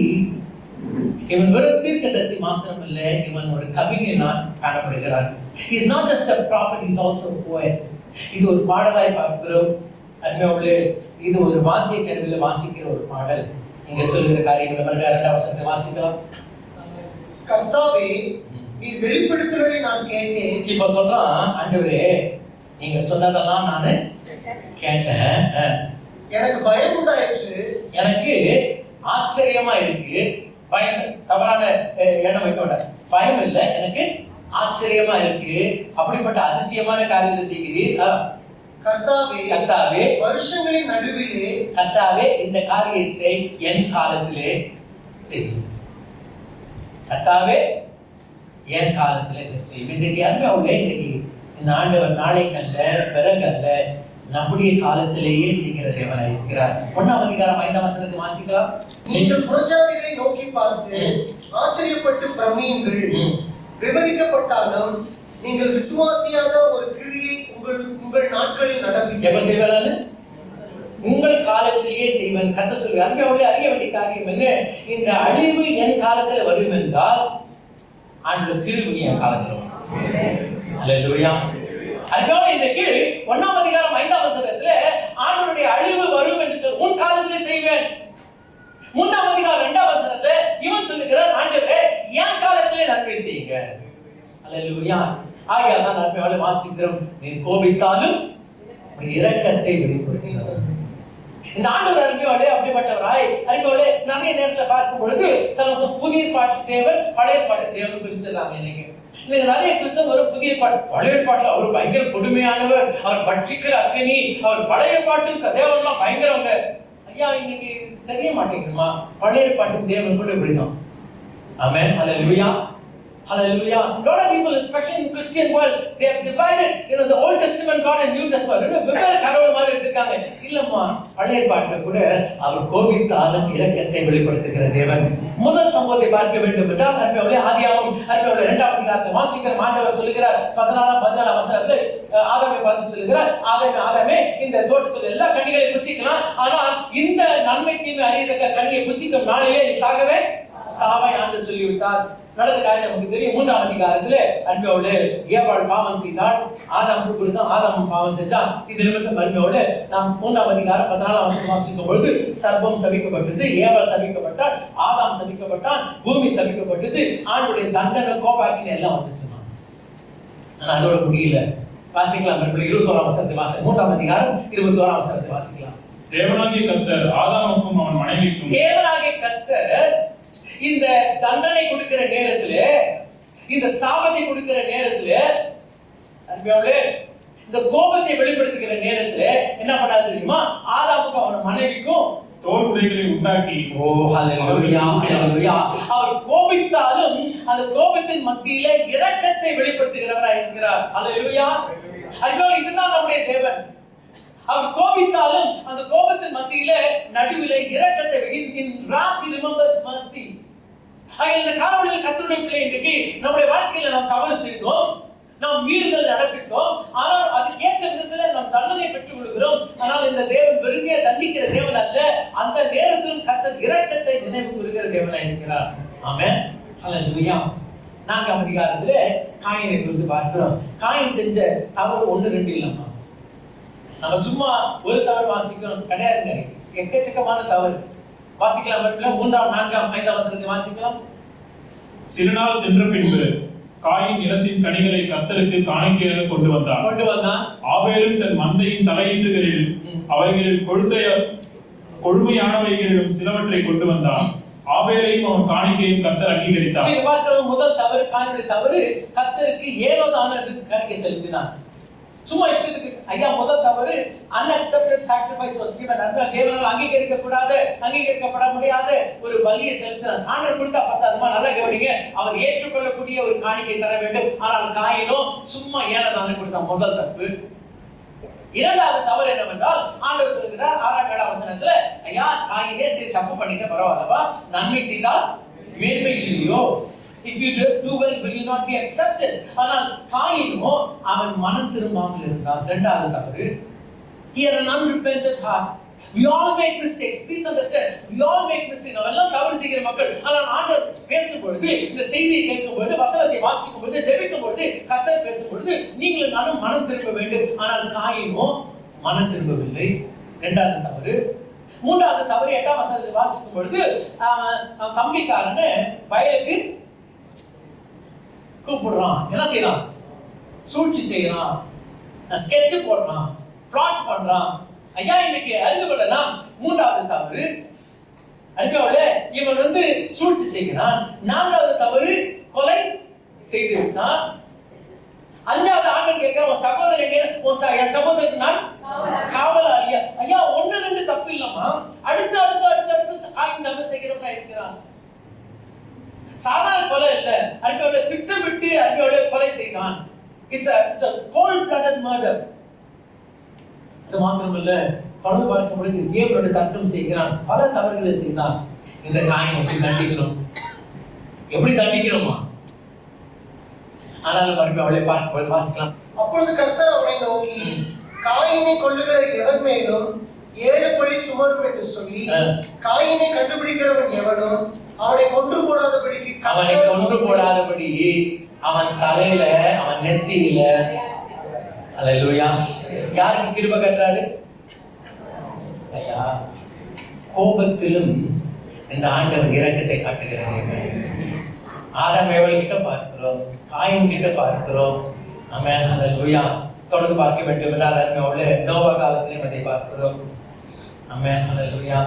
இவன் வெறும் தீர்க்கதரிசி மாத்திரமல்ல, இவன் ஒரு கவிஞனாய் காணப்படுகிறார். He is not just a prophet, he is also a poet. இது ஒரு பாடலாய் பார்க்கிறோம். அருமையானவர்களே, இது ஒரு வாத்திய கருவியில வாசிக்கிற ஒரு பாடல். இங்க சொல்லுகிற காரியங்களை மறுபடியும் 2ஆம் வசனத்தை வாசிக்கலாம். கர்த்தாவே நீர் வெளிப்படுத்துவதை நான் கேட்டேன். இப்ப சொல்றான், ஆண்டவரே நீங்க சொன்னதெல்லாம் நான் கேட்டேன், எனக்கு பயம் உண்டாயிற்று. எனக்கு ஆச்சரியமா இருக்கு. பயம் தவறான எண்ணம் வைக்க வேண்டாம். பயம் இல்லை, எனக்கு ஆச்சரியமா இருக்கு. அப்படிப்பட்ட அதிசயமான காரியத்தை செய்கிறீர். கர்த்தாவே கர்த்தாவே வருஷங்களின் நடுவிலே கர்த்தாவே இந்த காரியத்தை என் காலத்திலே செய்யும். கர்த்தாவே என் காலத்திலே இதை செய்யும். இன்றைக்கு அருமையானவர்களே, இன்றைக்கு இந்த ஆண்டவர் நாளைக்கு அல்ல, பிறகு அல்ல, நம்முடைய காலத்திலேயே செய்கிற தேவனாய் இருக்கிறார். 1ஆம் அதிகாரம் 5ஆம் வசனத்தை வாசிக்கலாம். நீங்கள் புறஜாதிகளை நோக்கி பார்த்து ஆச்சரியப்பட்டு பிரமியுங்கள். விவரிக்கப்பட்டாலும் நீங்கள் விசுவாசியாத ஒரு கிரியை உங்கள் நாட்களில் நடப்பீர்கள். எப்ப செய்வாரு? உங்கள் காலத்திலேயே செய்வன். கர்த்தர் சொல்லி அருமையானவர்களே, அறிய வேண்டிய காரியம் என்ன? இந்த அழிவு என் காலத்துல வரும் என்றால் ஆண்டவர் கிருபை என் காலத்துல வரும். அல்லேலூயா. அருமையானவர்களே, இன்றைக்கு 1ஆம் அதிகாரம் 5ஆம் வசனத்துல ஆண்டவருடைய அழிவு வரும் என்று சொல்லி உன் காலத்திலே செய்வேன். 3ஆம் அதிகாரம் 2ஆம் வசனத்துல இவன் சொல்லுகிறார், ஆண்டவரே என் காலத்திலே நன்மை செய்யுங்க. அல்லேலூயா. ஆகையால் தான் அருமையானவர்களே வாசிக்கிறோம், நீ கோபித்தாலும் இரக்கத்தை வெளிப்படுத்தினார். இந்த ஆண்டவர் அருமையானவர்களே அப்படிப்பட்டவராய் அருமையானவர்களே நிறைய நேரத்தில் பார்க்கும் பொழுது சில புதிய பாட்டு தேவன் பழைய பாட்டு தேவன் பிரிச்சிடறாங்க. இன்னைக்கு நிறைய கிறிஸ்தவர் புதிய பாட்டு பழைய பாட்டுல அவர் பயங்கர கொடுமையானவர், அவர் பட்சிக்கிற அக்கினி, அவர் பழைய பாட்டு தேவன்லாம் பயங்கரவங்க. ஐயா இன்னைக்கு தெரிய மாட்டேங்குதுமா, பழைய பாட்டு தேவன் கூட இப்படிதான். ஆமென். ஹல்லேலூயா. Hallelujah. A lot of people, especially in Christian world, they have divided, the Old Testament God and New Testament. வெவ்வேறு கடவுள் மாதிரி வச்சிருக்காங்க. இருக்காங்க. இல்லம்மா, பழைய ஏற்பாட்டில் கூட அவர் கோபித்தாலும் இரக்கத்தை வெளிப்படுத்துகிற தேவன். முதல் சம்பவத்தை பார்க்க வேண்டும் என்றால் அருமையாளே ஆதியாகமம் 2ஆம் அதிகாரத்தில் வாசிக்கிற ஆண்டவர் சொல்லுகிறார் 14 வசனத்தில் ஆதாமை பார்த்து சொல்லுகிறார், ஆதாமே இந்த தோட்டத்தில் எல்லா கனிகளையும் புசிக்கலாம், ஆனால் இந்த நன்மை தீமை அறியத்தக்க கனியை புசிக்கும் நாளிலே நீ சாகவே சாவாய் என்று சொல்லிவிட்டார். நடந்த காரியம் நமக்கு தெரியும். 3ஆம் அதிகாரத்திலே அருமையாளே ஏவாள் பாவம் செய்தாள், ஆதாமுக்கு கொடுத்தான், ஆதாம் பாவம் செஞ்சான். இது நிமித்தம் அருமையாளே நாம் 3ஆம் அதிகாரம் 14ஆம் வசனம் வாசிக்கும் பொழுது சர்ப்பம் சபிக்கப்பட்டது, ஏவாள் சபிக்கப்பட்டாள், ஆதாம் சபிக்கப்பட்டான், பூமி சபிக்கப்பட்டது, ஆண்டுடைய தண்டனை கோபாக்கின எல்லாம் வந்துச்சுமா. ஆனா அதோட முடியல. வாசிக்கலாம் 21ஆம் வசனத்தை வாசி, 3ஆம் அதிகாரம் 21ஆம் வசனத்தை வாசிக்கலாம். தேவனாகிய கர்த்தர் ஆதாமுக்கும் அவன் மனைவிக்கும் தேவனாகிய கர்த்தர் இந்த தண்டனை கொடுக்கிற நேரத்துல, இந்த சாபத்தை கொடுக்கிற நேரத்துல, அருமையாளே இந்த கோபத்தை வெளிப்படுத்துகிற நேரத்துல என்ன பண்ணாரு தெரியுமா? ஆதாமுக்கும் அவன் மனைவிக்கும் தோல் உடைகளை உண்டாக்கி, ஓ ஹல்லேலூயா ஹல்லேலூயா, அவர் கோபித்தாலும் அந்த கோபத்தின் மத்தியில இரக்கத்தை வெளிப்படுத்துகிறவராய் இருக்கிறார். ஹல்லேலூயா. அருமையாளே இதுதான் நம்முடைய தேவன். அவர் கோபித்தாலும் அந்த கோபத்தின் மத்தியில நடுவில இரக்கத்தை, in wrath he remembers mercy. இந்த காரணங்களில் கர்த்தருடைய பிள்ளை, இன்றைக்கு நம்முடைய வாழ்க்கையில நாம் தவறு செய்தோம், நாம் மீறுதல் நடப்பித்தோம், ஆனால் அதுக்கேற்ற விதத்தில் நாம் தண்டனை பெற்றுக் கொள்கிறோம். ஆனால் இந்த தேவன் வெறுமையா தண்டிக்கிற தேவன் அல்ல, அந்த நேரத்திலும் கர்த்தர் இரக்கத்தை நினைவு கூறுகிற தேவனாய் இருக்கிறார். ஆமென் ஹல்லேலூயா. 4ஆம் அதிகாரத்திலே காயினை குறித்து பார்க்கிறோம். காயின் செஞ்ச தவறு 1 2 இல்லம்மா. நம்ம சும்மா ஒரு தவறு வாசிக்கிறோம் கிடையாதுங்க, எக்கச்சக்கமான தவறு வாசிக்கலாம். 3ஆம் 4ஆம் 5ஆம் வசனத்தை வாசிக்கலாம். சிறுநாள் சென்ற பின்பு காயின் நிலத்தின் கனிகளை கர்த்தருக்கு காணிக்கையாக கொண்டு வந்தான். ஆபேலும் தன் மந்தையின் தலையீற்றுகளில் அவைகளில் கொழுமையானவைகளிலும் சிலவற்றை கொண்டு வந்தான். ஆபேலையும் அவன் காணிக்கையும் கர்த்தர் அங்கீகரித்தார். முதல் தவறு, காயினுடைய தவறு, கர்த்தருக்கு ஏனோதான காணிக்கை செலுத்தினான். சும்மா இஷ்டத்துக்கு. ஐயா முதல் தவறு, unaccepted sacrifice was given. அதனால் தேவனால் அங்கீகரிக்கப்பட முடியாத ஒரு பலியை செலுத்தினார். ஆண்டவர் கொடுத்தா பத்தாதுமா, நல்லா கவனிங்க, அவர் ஏற்றுக்கொள்ளக்கூடிய ஒரு காணிக்கை தர வேண்டும். ஆனால் காயினோ சும்மா ஏனதானே கொடுத்தான். முதல் தப்பு. 2வது தவறு என்னவென்றால் ஆண்டவர் சொல்லுகிறார் 6ஆம் 7ஆம் வசனத்துல, ஐயா காயினே சரி தப்பு பண்ணிட்ட பரவாயில்லவா, நன்மை செய்தால் மேன்மை இல்லையோ, if you do well will you not be accepted. ஆனால் காயினோ அவன் மனம் திரும்பாமல் இருந்தான். 2வது தவறு, he had an unrepentant heart. We all make mistakes, please understand, we all make mistakes. நம்ம எல்லாம் தவறு செய்கிற மக்கள். ஆனால் ஆண்டவர் பேசும்பொழுது, இந்த செய்தியை கேட்கும்பொழுது, வசனத்தை வாசிக்கும் பொழுது, ஜெபிக்கும் பொழுது, கர்த்தர் பேசும்பொழுது நீங்கள் நானும் மனம் திரும்ப வேண்டும். ஆனால் காயினோ மனம் திரும்பவில்லை. 2வது தவறு. 3வது தவறு 8ஆம் வசனத்தை வாசிக்கும் பொழுது, அவன் தம்பிக்காரனை வயலுக்கு கூப்பிடுறான். என்ன செய்யறான்? சூழ்ச்சி செய்யறான், ஸ்கெட்ச் போடுறான், பிளாட் பண்றான். ஐயா இன்னைக்கு அறிந்து கொள்ளலாம். 3வது தவறு, அறிவியலே இவன் சூழ்ச்சி செய்கிறான். 4வது தவறு, கொலை செய்து விட்டான். 5வது ஆண்டவர் கேட்கிறான், உன் சகோதரன் என் சகோதரனுக்கு நான் காவலாளியா. ஐயா 1 2 தப்பு இல்லம்மா, அடுத்து காயின் தவறு செய்கிறவனா இருக்கிறான். சாதாரண கொலை இல்ல, அருமையோட திட்டமிட்டு அருமையோட கொலை செய்தான். It's a cold-blooded murder. இது மாத்திரமல்ல, தொடர்ந்து பார்க்கும் பொழுது தேவனோட தர்க்கம் செய்கிறான், பல தவறுகளை செய்தான். இந்த காயின் எப்படி தண்டிக்கணுமா? ஆனாலும் அவளை பார்க்க வாசிக்கலாம். அப்பொழுது கர்த்தர் அவனை நோக்கி, காயினை கொல்லுகிற எவன் மேலும் 7 பழி சுமரும் என்று சொல்லி, காயினை கண்டுபிடிக்கிறவன் எவனும் அவனை கொன்று போடாதபடி அவன் தலையில, அவன் நெத்தியில, அல்லேலூயா, யாருக்கு கிருபை கட்டுறாரு? ஐயா கோபத்திலும் இந்த ஆண்டவர் இரக்கத்தை காட்டுகிறார். ஆதாம் ஏவாள் கிட்ட பார்க்கிறோம், காயின் கிட்ட பார்க்கிறோம். ஆமென் அல்லேலூயா. தொடர்ந்து பார்க்க வேண்டும் என்றால் நோவா காலத்திலும் அதை பார்க்கிறோம். ஆமென் அல்லேலூயா.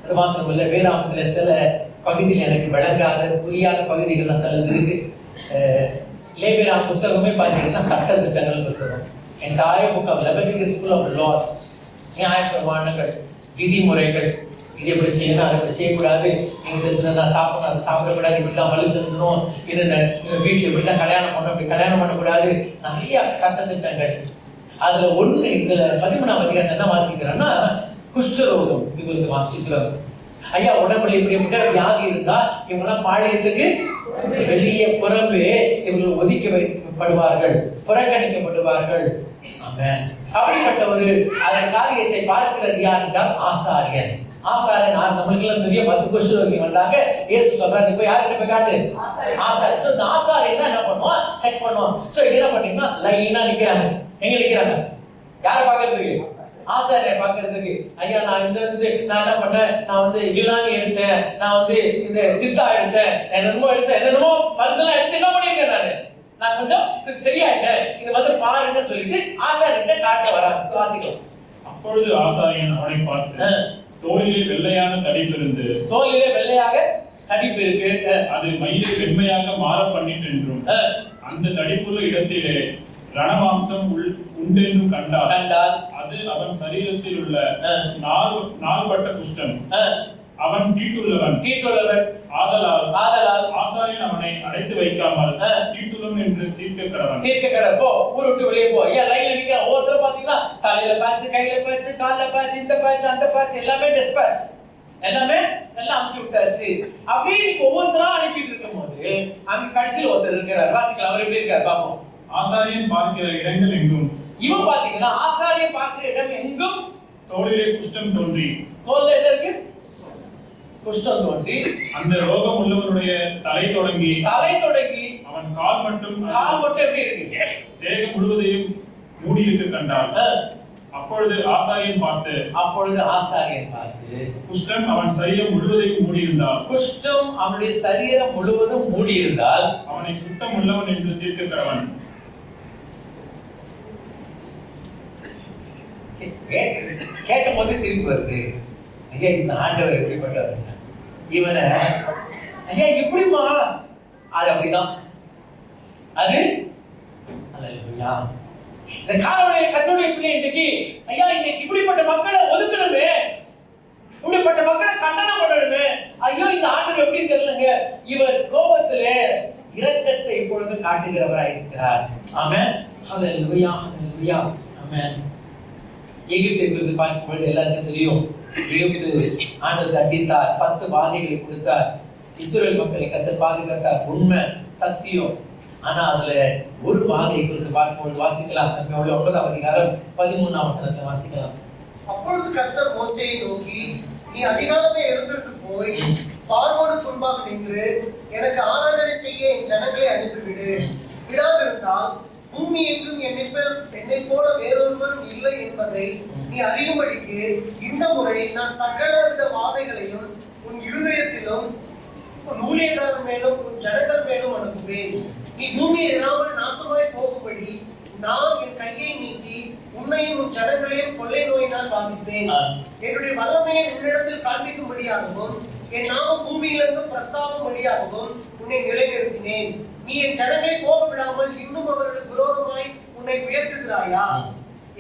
அது மாத்திரமல்ல, வேதாகமத்தில் சில பகுதியில் எனக்கு விளங்காத புரியாத பகுதிகள்லாம் சிலது இருக்கு. லேவியராம் புத்தகமே பார்த்தீங்கன்னா சட்ட திட்டங்கள் புத்தகம். entire book of Leviticus is full of laws, நியாய பிரமாணங்கள், விதிமுறைகள். இது எப்படி செய்யணும், அதை எப்படி செய்யக்கூடாது, நான் சாப்பிடணும், அதை சாப்பிடக்கூடாது, இப்படிலாம் வலி செலுத்தணும், இது வீட்டில் இப்படிலாம் கல்யாணம் பண்ணணும், இப்படி கல்யாணம் பண்ணக்கூடாது, நிறைய சட்ட திட்டங்கள். அதுல ஒண்ணு இதுல 13ஆம் அதிகாரத்துல என்ன வாசிக்கிறோம்னா குஷ்டரோகம் இது குறித்து வாசிக்கிறோம். ஐயா உடம்புல இப்படிப்பட்ட வியாதி இருந்தா இவங்கெல்லாம் பாளையத்துக்கு வெளியே புறம்பே இவர்கள் ஒதுக்கி வைக்கப்படுவார்கள், புறக்கணிக்கப்படுவார்கள். ஆமென். அப்படிப்பட்ட ஒரு அந்த காரியத்தை பார்க்கிறது யார் என்றால் ஆசாரியன். ஆசாரியன் நம்மளுக்கு எல்லாம் தெரியும். 10 குஷ்டரோகி வந்தாங்க, இயேசு சொல்றாரு போய் யார்கிட்ட போய் காட்டு, ஆசாரியன். சோ இந்த ஆசாரியன் தான் என்ன பண்ணுவான், செக் பண்ணுவான். சோ என்ன பண்ணீங்கன்னா லைனா நிக்கிறாங்க. எங்க நிக்கிறாங்க? யாரை பார்க்கறதுக்கு? ஆசாரியரை பார்க்கறதுக்கு. ஐயா நான் நான் என்ன பண்ணேன், நான் வந்து யுனானி எடுத்தேன், நான் வந்து இந்த சித்தா எடுத்தேன், என்னென்னமோ மருந்தெல்லாம் எடுத்து என்ன பண்ணிருக்கேன், நான் கொஞ்சம் சரியாயிட்டேன், இது வந்து பாருங்கன்னு சொல்லிட்டு ஆசாரியர்கிட்ட காட்ட வரான். வாசிக்கலாம். அப்பொழுது ஆசாரியன் அவனை பார்த்து, தோலிலே வெள்ளையான தடிப்பு இருந்து, தோலிலே வெள்ளையாக தடிப்பு இருக்கு, அது மயிரை வெண்மையாக மாற பண்ணிட்டு என்றும், அந்த தடிப்புள்ள இடத்திலே ரணமாம்சம் உண்டென்றும் கண்டால் அது அவன் சரீரத்தில் உள்ள நாள்பட்ட குஷ்டம், அவன் தீட்டுள்ளவன். ஆதலால் ஆசாரியன் அவனை அடைத்து வைக்காமல் தீட்டுள்ளவன் என்று தீர்க்க கடவன். போ, ஊர் விட்டு வெளியே போ. ஏன் லைன்ல நிக்கிற ஒவ்வொருத்தரும் பாத்தீங்கன்னா தலையில பேட்ச், கையில பேட்ச், கால்ல பேட்ச், இந்த பேட்ச், அந்த பேட்ச், எல்லாமே டிஸ்பேட்ச், எல்லாமே எல்லாம் அமுச்சு விட்டாச்சு. அப்படியே நீங்க ஒவ்வொருத்தரா அனுப்பிட்டு இருக்கும் போது அங்க கடைசியில் ஒருத்தர் இருக்கிறார். வாசிக்கலாம். அவர் எப்படி இருக்காரு பாப்போம். ஆசாரியன் பார்க்கிற இடங்கள் எங்கும், இவன் பாத்தீங்கன்னா ஆசாரியன் பார்க்கிற இடம் எங்கும் தோலிலே குஷ்டம் தோன்றி, தோல்ல என்ன இருக்கு, குஷ்டம் தோன்றி, அந்த ரோகம் உள்ளவனுடைய தலை தொடங்கி அவன் கால் மட்டும் எப்படி இருக்கு, தேகம் முழுவதையும் மூடி இருக்க கண்டால், அப்பொழுது ஆசாரியன் பார்த்து குஷ்டம் அவன் சரீரம் முழுவதையும் மூடியிருந்தால், குஷ்டம் அவனுடைய சரீரம் முழுவதும் மூடியிருந்தால் அவனை சுத்தம் உள்ளவன் என்று தீர்க்க கடவன். கேட்கும் போது சிரிப்பு வருது. ஐயா இந்த ஆண்டவர் எப்படிப்பட்டவர், இவனை ஐயா எப்படிமா, அது அப்படிதான். அது அல்லேலூயா. இந்த காலவழியில கர்த்தருடைய பிள்ளை இன்னைக்கு ஐயா இன்னைக்கு இப்படிப்பட்ட மக்களை ஒதுக்கணுமே, இப்படிப்பட்ட மக்களை கண்டனம் பண்ணணுமே. ஐயோ இந்த ஆண்டவர் எப்படி தெரியலங்க, இவர் கோபத்திலே இரக்கத்தை இப்பொழுது காட்டுகிறவராய் இருக்கிறார். ஆமென். ஹல்லேலூயா, ஹல்லேலூயா. ஆமென். எகிப்தை குறித்து பார்க்கும் பொழுது எல்லாருக்கும் தெரியும். எகிப்து ஆண்டவர் தண்டித்தார், 10 வாதைகளை கொடுத்தார், இஸ்ரவேல் மக்களை கர்த்தர் பாதுகாத்தார். உண்மை, சத்தியம். ஆனா அதுல ஒரு வாதையை குறித்து பார்க்கும்போது வாசிக்கலாம். 9ஆம் அதிகாரம் 13ஆம் வசனத்தை வாசிக்கலாம். அப்பொழுது கர்த்தர் மோசேயை நோக்கி, நீ அதிகாலமே எழுந்திருந்து போய் பார்வோனுக்கு முன்பாக நின்று எனக்கு ஆராதனை செய்ய என் ஜனங்களை அனுப்பிவிடு. விடாதிருந்தால் பூமி எங்கும் என்னை போல வேறொருவரும் இல்லை என்பதை நீ அறியும்படிக்கு இந்த முறை நான் சகலவித வாதைகளையும் உன் இருதயத்திலும் உன் ஊழியக்காரர் மேலும் உன் ஜனங்கள் மேலும் அனுப்புவேன். நீ பூமியை இராமல் நாசமாய் போகும்படி நான் என் கையை நீட்டி உன்னையும் உன் ஜனங்களையும் கொள்ளை நோயினால் பாதிப்பேன். என்னுடைய வல்லமையை உன்னிடத்தில் காண்பிக்கும்படியாகவும் என் நாமம் பூமியிலிருந்து பிரஸ்தாபம்படியாகவும் உன்னை நிலைநிறுத்தினேன். நீ என் ஜனங்களை போக விடாமல் இன்னும் அவர்களுக்கு விரோதமாய் உன்னை உயர்த்துகிறாயா?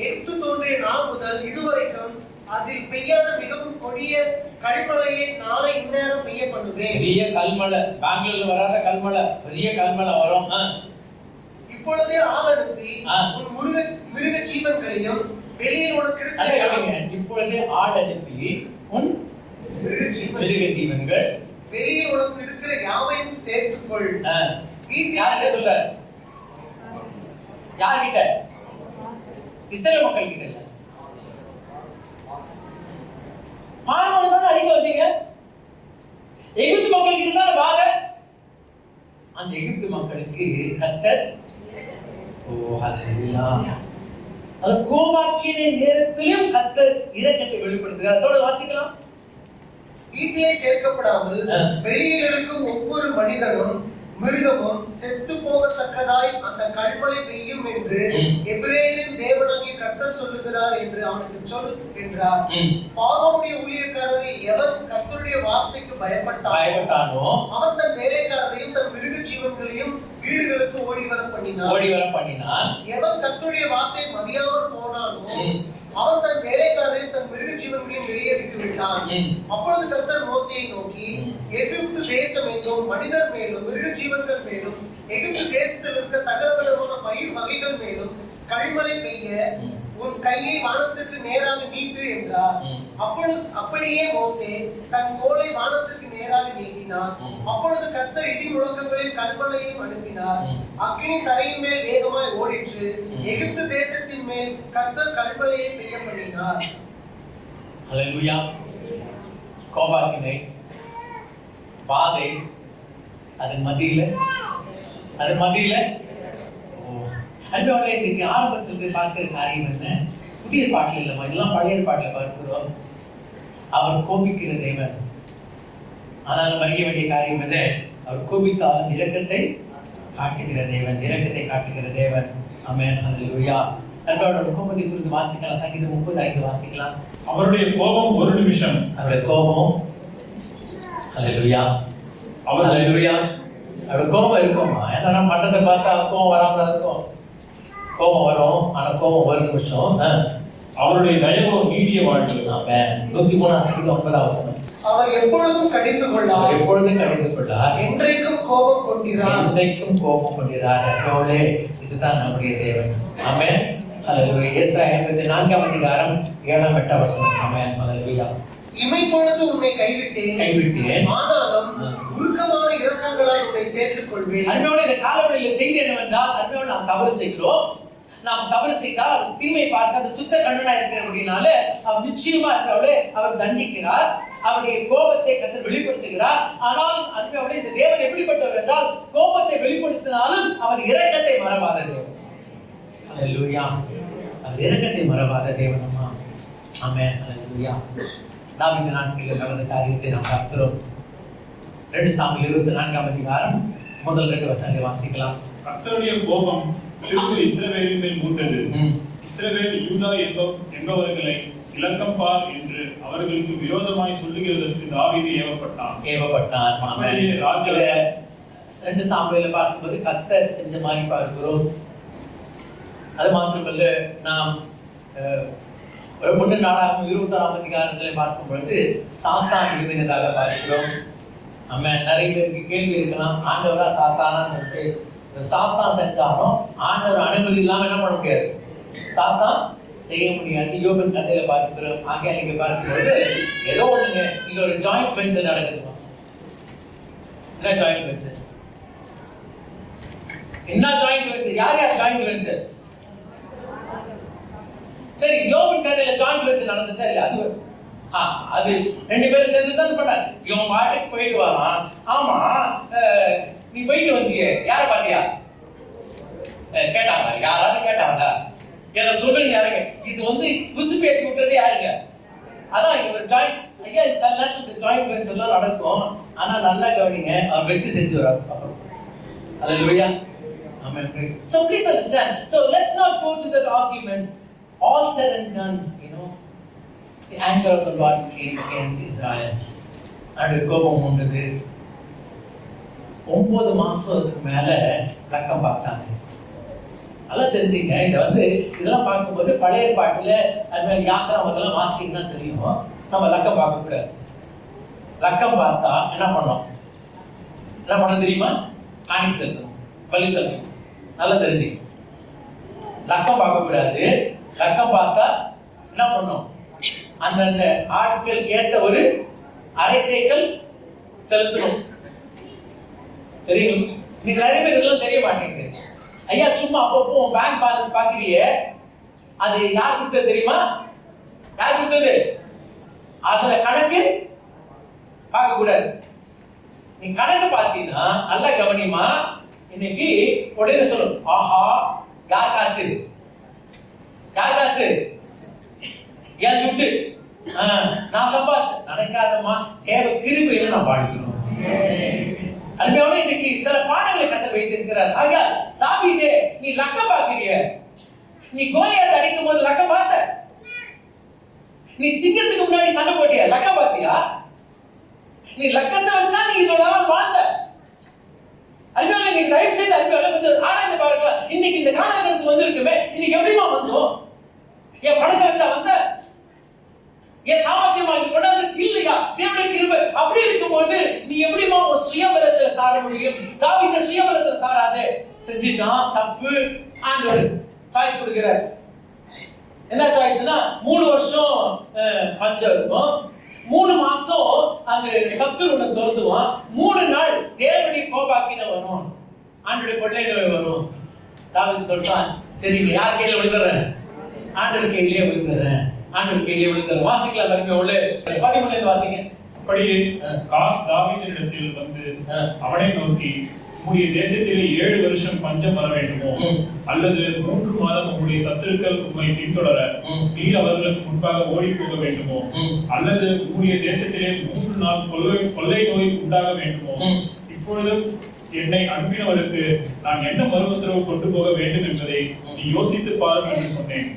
எகிப்து தோன்றிய நாள் முதல் இதுவரைக்கும் அதில் பெய்யாத மிகவும் கொடிய கல்மழையை நாளை இந்நேரம் பெய்ய பண்ணுவேன். பெரிய கல்மழை, பெங்களூர்ல வராத கல்மழை, பெரிய கல்மழை வரும். இப்பொழுதே ஆள் அனுப்பி உன் மிருக ஜீவன்களையும் வெளியில் உனக்கு இருக்கிற இப்பொழுதே ஆள் அனுப்பி உன் மிருக ஜீவன்கள் வெளியில் உனக்கு இருக்கிற யாவையும் சேர்த்துக்கொள். வீட்டில் சொல்ற யார்கிட்ட? இஸ்ரவேல் மக்கள் கிட்ட இல்ல. பார்வோன் தான் அழிக்க வந்தீங்க. எகிப்து மக்கள் கிட்ட தான் வாத. அந்த எகிப்து மக்களுக்கு கர்த்தர் ஹல்லேலூயா அது கோபாக்கின நேரத்திலும் கர்த்தர் இரக்கத்தை வெளிப்படுத்துகிறார். அதோட வாசிக்கலாம். வீட்டிலே சேர்க்கப்படாமல் வெளியில் இருக்கும் ஒவ்வொரு மனிதனும் மிருகமும் செத்து போகத்தக்கதாய் அந்த கல்மழை பெய்யும் என்று எபிரேயரின் தேவனாகிய கர்த்தர் சொல்லுகிறார் என்று அவனுக்கு சொல் என்றார். பார்வோனுடைய ஊழியக்காரரில் எவன் கர்த்தருடைய வார்த்தைக்கு பயப்பட்டானோ அவன் தன் வேலைக்காரரையும் தன் மிருக ஜீவன்களையும் வீடுகளுக்கு ஓடி வர பண்ணினான். எவன் கர்த்தருடைய வார்த்தை மதியாமல் போனானோ அவன் தன் வேலைக்காரரையும் தன் மிருக ஜீவன்களையும் வெளியே விட்டு விட்டான். அப்பொழுது கர்த்தர் மோசேயை நோக்கி, எகிப்து தேசம் எங்கும் மனிதர் மேலும் மிருக ஜீவன்கள் மேலும் எகிப்து தேசத்தில் இருக்க சகல விதமான பயிர் வகைகள் மேலும் கல்மழை பெய்ய உன் கையை வானத்திற்கு நேராக நீட்டு என்றார். அப்படியே மோசே தன் கோலை வானத்திற்கு நேராக நீட்டினார். அப்பொழுது கர்த்தர் இடி முழக்கங்களில் கல்மழையையும் அனுப்பினார். அக்கினி தரையின் மேல் வேகமாய் ஓடிற்று. எகிப்து தேசத்தின் மேல் கர்த்தர் கல்மழையை பெய்ய பண்ணினார். ஹல்லேலூயா. கோபாக்கினை, வாதை, அதன் மத்தியில அன்போட இன்னைக்கு ஆரம்பத்திலிருந்து பார்க்கிற காரியம் என்ன? புதிய பாட்டில் இல்லைம்மா, இதெல்லாம் பழைய பாட்டில் பார்க்கிறோம். அவர் கோபிக்கிற தேவன். ஆனால் நம்ம அறிய வேண்டிய காரியம் என்ன? அவர் கோபித்தாலும் இரக்கத்தை காட்டுகிற தேவன். ஆமென். ஹல்லேலூயா. அன்போட கோபத்தை குறித்து வாசிக்கலாம். சங்கீதம் 35 வாசிக்கலாம். அவருடைய கோபம் ஒரு நிமிஷம். அவருடைய கோபம். ஹல்லேலூயா. அவருடைய கோபம் இருக்குமா? ஏன்னா நம்ம மட்டத்தை பார்த்தா கோபம் வராமல் இருக்கும். கோபம் வரும், ஆனா கோபம் ஒரு நிமிஷம். அவருடைய தயவோ நீடிய வாழ்க்கை. 103 சங்கீதம் 9 அவர் எப்பொழுதும் கடிந்து கொள்ளார், என்றைக்கும் கோபம் கொண்டிறார். அப்போலே இதுதான் நம்முடைய தேவன். ஆமென். ஹல்லேலூயா. ஏசாயா 54 அதிகாரம் 7-8 ஆமென். ஹல்லேலூயா. இமைப்பொழுது உன்னை கைவிட்டேன், ஆனாலும் உருக்கமான இரக்கங்களால் உன்னை சேர்த்துக் கொள்வேன். அன்போடு இந்த காலவெளியில் செய்தி என்னவென்றால், அன்போடு நாம் தவறு செய்கிறோம். நாம் தவறு செய்தால் அவர் தீமை பார்க்க அந்த சுத்த கண்ணனா இருக்கிறபடினால அவர் நிச்சயமா அவர் தண்டிக்கிறார். அவருடைய கோபத்தை கர்த்தர் வெளிப்படுத்துகிறார். ஆனால் அன்போடு இந்த தேவன் எப்படிப்பட்டவர் என்றால், கோபத்தை வெளிப்படுத்தினாலும் அவர் இரக்கத்தை மறவாத தேவன். ஹல்லேலூயா. அவர் இரக்கத்தை மறவாத தேவன். அம்மா ஆமென். ஹல்லேலூயா. தாவீது நாட்களில் நடந்த காரியத்தை நாம் பார்க்கிறோம். 2 சாமுவேல் 24 அதிகாரம் முதல் 2 வசனங்களை வாசிக்கலாம். கர்த்தருடைய கோபம் திரும்ப இஸ்ரவேலின் மேல் மூண்டது. இஸ்ரவேல் யூதா என்பவர்களை இலக்கம் பார் என்று அவர்களுக்கு விரோதமாய் சொல்லுகிறதற்கு தாவீது ஏவப்பட்டான். ஆமென். 2 சாமுவேலை பார்க்கும்போது கர்த்தர் செஞ்ச மாதிரி பார்க்கிறோம். அது மாத்திரமல்ல, நாம் ஒரு 3 நாளாகவும் 26 அதிகாரத்தில் பார்க்கும் பொழுது சாத்தான் எழுதினதாக பார்க்கிறோம். நம்ம நிறைய பேருக்கு கேள்வி இருக்கலாம், ஆண்டவரா சாத்தானான்னு சொல்லிட்டு. இந்த சாத்தான் செஞ்சாலும் ஆண்டவர் அனுமதி இல்லாமல் என்ன பண்ண முடியாது, சாத்தான் செய்ய முடியாது. யோபின் கதையில பார்க்கிறோம். ஆகிய நீங்க பார்க்கும்போது ஏதோ ஒண்ணுங்க, இங்க ஒரு ஜாயிண்ட் வெஞ்சர் நடக்குதுமா. என்ன ஜாயிண்ட் வெஞ்சர்? யார் ஜாயிண்ட் வெஞ்சர்? சரி, யோபின் கதையில ஜாயிண்ட் வெஞ்சர் நடந்துச்சா இல்ல? அது 2 பேரும் சேர்ந்து தான் பண்ணாரு. இவன் வாட்டுக்கு போயிட்டு வரான். ஆமா, நீ போயிட்டு வந்தியே, யார பாத்தியா கேட்டாங்க? யாராவது கேட்டாங்க? என்ன சொல்லுங்க, யாருங்க? இது உசுப்பேத்தி விட்டுறது யாருங்க? அதான் இங்க ஒரு ஜாயிண்ட். ஐயா, சில நேரத்தில் இந்த ஜாயிண்ட் வெஞ்சர் எல்லாம் நடக்கும். ஆனா நல்லா கவனிங்க, அவர் வச்சு செஞ்சு வராரு. அப்புறம் ஹல்லேலூயா. ஆமென். So please understand. So let's not go to that argument. All said and done, the anger of the Lord came against Israel. And கோபம் உண்டது. 9 மாசத்துக்கு மேல லக்கம் பார்த்தாங்க. நல்லா தெரிஞ்சுங்க. இதெல்லாம் பார்க்கும்போது பழைய பாட்டுல அது மாதிரி யாத்திரை முதல்ல வாசிங்கன்னா தெரியும். நம்ம லக்கம் பார்க்கக்கூடாது. லக்கம் பார்த்தா என்ன பண்ண தெரியுமா? காணி செலுத்தணும், பலி செலுத்தணும். நல்லா தெரிஞ்சுங்க. லக்கம் பார்க்கக்கூடாது. லக்கம் பார்த்தா என்ன பண்ணும்? அந்தந்த ஆட்களுக்கு ஏற்ற ஒரு அரை சேக்கல் செலுத்தணும். தெரியும். நீங்க நிறைய பேர் இதெல்லாம் தெரிய மாட்டேங்குது. ஐயா, சும்மா அப்பப்போ பேங்க் பேலன்ஸ் பாக்குறீங்க, அது யார் கொடுத்தது தெரியுமா? யார் கொடுத்தது? அதுல கணக்கு பார்க்க கூடாது. நீ கணக்கு பார்த்தீங்கன்னா நல்லா கவனிமா. இன்னைக்கு உடனே சொல்லணும், ஆஹா, யார் காசு? என் துட்டு, நான் சம்பாதிச்சேன். நடக்காதமா. தேவ கிருபையில நான் வாழ்க்கணும். அருமையோட இன்னைக்கு சில பாடங்களை கத்த வைத்திருக்கிறார். ஆகியா, தாவீதே, நீ லக்க பாக்குறிய. நீ கோலியாத் அடிக்கும் போது லக்க பார்த்த. நீ சிங்கத்துக்கு முன்னாடி சண்டை போட்டிய, லக்க பாத்தியா? நீ லக்கத்தை வச்சா நீ இவ்வளவு நாள் வாழ்ந்த. அருமையோட இன்னைக்கு தயவு செய்து அருமையோட கொஞ்சம் ஆராய்ந்து பாருங்க. இன்னைக்கு இந்த காலகட்டத்துக்கு வந்திருக்குமே, இன்னைக்கு எப்படிமா வந்தோம்? என் பணத்தை வச்சா வந்த? என் சாமர்த்தியமாக கொண்டாந்து இல்லையா? தேவனுடைய கிருபை. அப்படி இருக்கும்போது நீ எப்படிமா உன் சுயபலத்துல சார முடியும்? தாவீது சுயபலத்துல சாராதே. செஞ்சிட்டான் தப்பு. ஆண்டவர் சாய்ஸ் கொடுக்கிறார். என்ன சாய்ஸ்னா 3 வருஷம் பஞ்சம் இருக்கும், 3 மாசம் அந்த சத்துருவனை துரத்துவான், 3 நாள் தேவனுடைய கோபாக்கின வரும், ஆண்டோடைய கொள்ளை நோய் வரும். தாவீது சொல்றான், சரிங்க யார் கையில விழுந்துறேன்? ஆண்டவர் கையிலேயே விழுந்துறேன், ஆண்டவர் கையிலேயே விழுந்துறேன். வாசிக்கலாம் பாருங்க, உள்ள 13 வாசிங்க. அப்படியே தாவீதினிடத்தில் வந்து அவனை நோக்கி, உம்முடைய தேசத்திலே 7 வருஷம் பஞ்சம் வர வேண்டுமோ, அல்லது 3 மாதம் உம்முடைய சத்துருக்கள் உம்மை பின்தொடர நீர் அவர்களுக்கு முன்பாக ஓடி போக வேண்டுமோ, அல்லது உம்முடைய தேசத்திலே 3 நாள் கொள்ளை நோய் உண்டாக வேண்டுமோ, இப்பொழுதும் என்னை அனுப்பினவருக்கு நான் என்ன மறு உத்தரவு கொண்டு போக வேண்டும் என்பதை நீ யோசித்து பாரும் என்று சொன்னேன்.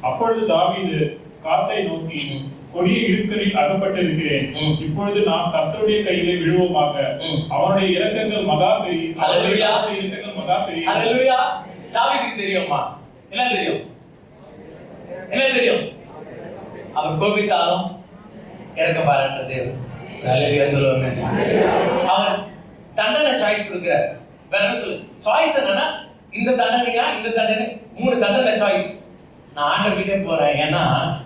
அப்பொழுது தாவீது காத்தை நோக்கி, கொடிய இடுக்களில் அகப்பட்டிருக்கிறேன், இப்பொழுது நாம் கர்த்தருடைய கையிலே விழுவோமாக, அவனுடைய இரக்கங்கள் மகா பெரிய, இரக்கங்கள் மகா பெரிய. அல்லேலூயா. தாவீதுக்கு தெரியுமா? என்ன தெரியும்? என்ன தெரியும்? அவர் கோபித்தாலும் இறக்க பாராட்ட தேவன். அல்லேலூயா சொல்லுவாங்க. அவர் தண்டனை சாய்ஸ் கொடுக்கிறார். வேற என்ன சொல்லு? சாய்ஸ் என்னன்னா, இந்த தண்டனையா இந்த தண்டனை, 3 தண்டனை சாய்ஸ். நான் ஆண்டவர்கிட்டே போறேன், ஏன்னா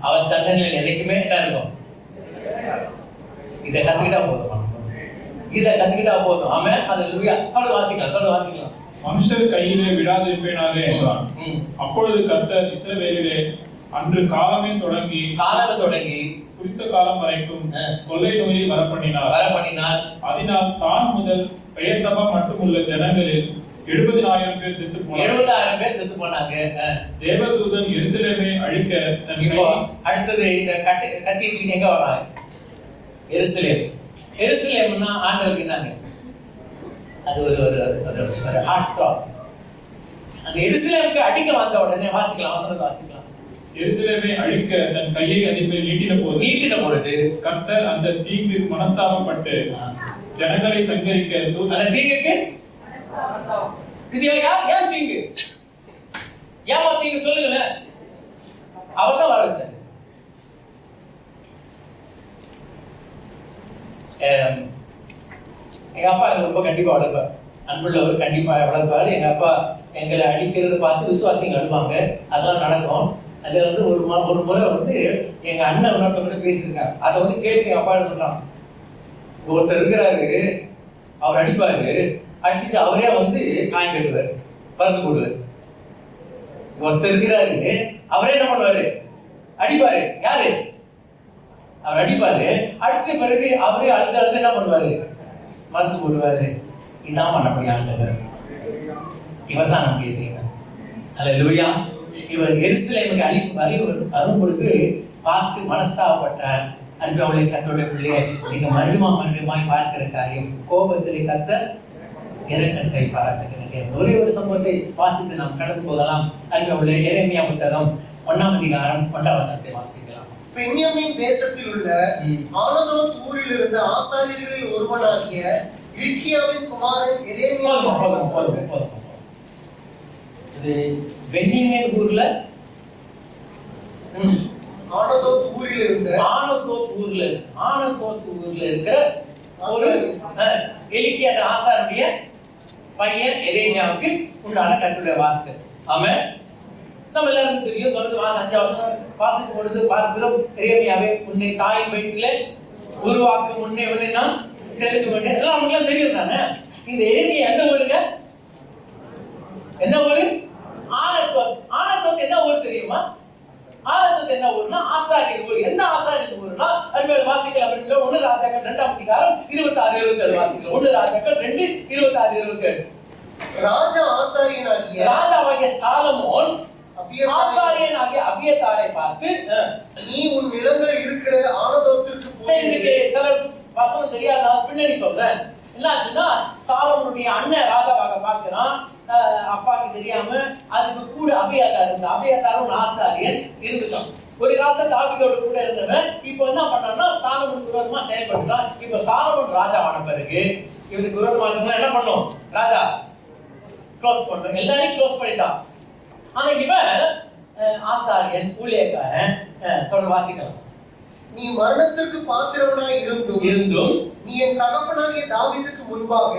அவர் தண்டனையில் என்னைக்குமே என்ன இருக்கும்? இதை கத்துக்கிட்டா போதும், இதை கத்துக்கிட்டா போதும். ஆமென். அல்லேலூயா. தொடர்ந்து வாசிக்கலாம். மனுஷர் கையிலே விடாதிருப்பேனாக என்றான். அப்பொழுது கர்த்தர் இஸ்ரவேலிலே அன்று காலமே தொடங்கி குறித்த காலம் வரைக்கும் கொள்ளை நோயை வரப்பண்ணினார். அதனால் தான் முதல் பெயர் சபா மட்டுமுள்ள ஜனங்களில் 70,000 பேர் செத்து போனாங்க. தேவதூதன் எருசலேமை அழிக்க அடுத்தது இந்த கத்தி எங்க வராங்க? எருசலேம்னா ஆண்டவருக்கு என்னங்க? அது ஒரு ஹார்ட் த்ராப். அந்த எருசலேமுக்கு அடிக்க வந்த உடனே வாசிக்கலாம். எருசலேமை அழிக்க தன் கையை அதன் மேல் நீட்டின பொழுது கர்த்தர் அந்த தீங்கு மனஸ்தாபப்பட்டு ஜனங்களை சங்கரிக்க அந்த தீங்குக்கு இது யார் தீங்கு? ஏமா தீங்கு சொல்லுங்களேன். அவர் தான் வர வச்சாரு. எங்க அப்பா எனக்கு ரொம்ப கண்டிப்பா வளர்ப்பார், அன்புள்ளவர், கண்டிப்பா வளர்ப்பார். எங்க அப்பா எங்களை அடிக்கிறத பார்த்து விசுவாசிங்க அழுவாங்க, அதெல்லாம் நடக்கும். அதுல வந்து ஒரு முறை வந்து எங்க அண்ணன் இன்னொருத்தவங்க பேசியிருக்காங்க. அதை வந்து கேட்டு எங்க அப்பா சொல்றான், ஒருத்தர் இருக்கிறாரு, அவர் அடிப்பாரு, அடிச்சுட்டு அவரே வந்து காயம் கட்டுவார், பறந்து போடுவார். ஒருத்தர் இருக்கிறாரு, அவரே என்ன பண்ணுவாரு? அடிப்பாரு. யாரு? அவர் அடிப்பாரு, அடிச்சுட்ட பிறகு அவரே அழுது என்ன பண்ணுவாரு? மருந்து போடுவாரு. இதான் பண்ணபடி ஆண்டவர். இவர் தான் நம்முடைய தேவன். அல்லேலூயா. இவர் எருசலேமுக்கு வரும் பொழுது பார்த்து மனஸ்தாபப்பட்டார். அன்புள்ளவர்களே, கர்த்தருடைய பிள்ளையே, நீங்க மறுபடியுமாய் பார்க்கிற காரியம், கோபத்திலே கர்த்தர் இரக்கத்தை பாராட்டுகிறேன். ஒரே ஒரு சம்பவத்தை வாசித்து நாம் கடந்து போகலாம். அன்புள்ளவர்களே, எரேமியா புத்தகம் 1ஆம் அதிகாரம் 1ஆம் வசனத்தை வாசிக்கலாம். பென்யமீன் தேசத்தில் உள்ள ஆனதோத் ஊரில் இருந்த ஆசாரியர்களில் ஒருவனாகிய இல்க்கியாவின் குமாரன் எரேமியா இது பென்யமீன் ஊர்ல ஆனதோத் ஊரில் இருக்கிற ஒரு எலிக்கியா ஆசாருடைய பையன் எரேமியாவுக்கு உண்டான கர்த்தருடைய வார்த்தை. ஆமென். நம்ம எல்லாருக்கும் தெரியும். தொடர்ந்து 5 வசனம் வாசிக்கும் பொழுது பார்க்கிறோம், எரேமியாவே, உன்னை தாயின் வயிற்றிலே உருவாக்கும் முன்னே உன்னை நான் தெரிந்து கொண்டேன். எல்லாம் நமக்கு தெரியும் தானே. இந்த எரேமியா எந்த ஊருங்க? என்ன ஊரு? ஆனதோத். ஆனதோத் என்ன ஊர் தெரியுமா? ஆனதோத் என்ன ஊர்னா ஆசாரியர் ஊர். எந்த ஆசாரியர் ஊர்னா அருமையான வாசிக்கலாம். 1 ராஜாக்கள் 2ஆம் அதிகாரம் 26-27 வாசிக்கலாம். 1 ராஜாக்கள் 2:26-27. ராஜாவாகிய சாலமோன் ஆசாரியனாகிய அபியத்தாரை பார்த்து, நீ உன் நிலங்கள் இருக்கிற ஆனதோத்திற்கு போ. சரி, இதுக்கு சில வசனம் தெரியாத பின்னாடி சொல்றேன். என்னாச்சுன்னா, சாலமோனுடைய அண்ணன் ராஜாவாக பார்க்கிறான். அப்பாக்கு தெரியாம அதுக்கு கூட அபியத்தார் இருந்தான். அபியத்தாரும் ஒரு ஆசாரியன் இருந்துட்டான். ஒரு காலத்துல தாவீதோடு கூட இருந்தவன் இப்ப என்ன பண்ணான்னா சாலமோனுக்கு விரோதமா செயல்படுறான். இப்ப சாலமோன் ராஜாவான பிறகு இவனுக்கு விரோதமா என்ன பண்ணும்? ராஜா க்ளோஸ் பண்ணும், எல்லாரையும் க்ளோஸ் பண்ணிட்டான். ஆனா இவன் ஆசாரியன், ஊழியக்காரன். தொடர்ந்து வாசிக்கலாம். நீ மரணத்திற்கு பாத்திரவனாய் இருந்தும் இருந்தும் நீ என் தகப்பனாகிய தாவீதுக்கு முன்பாக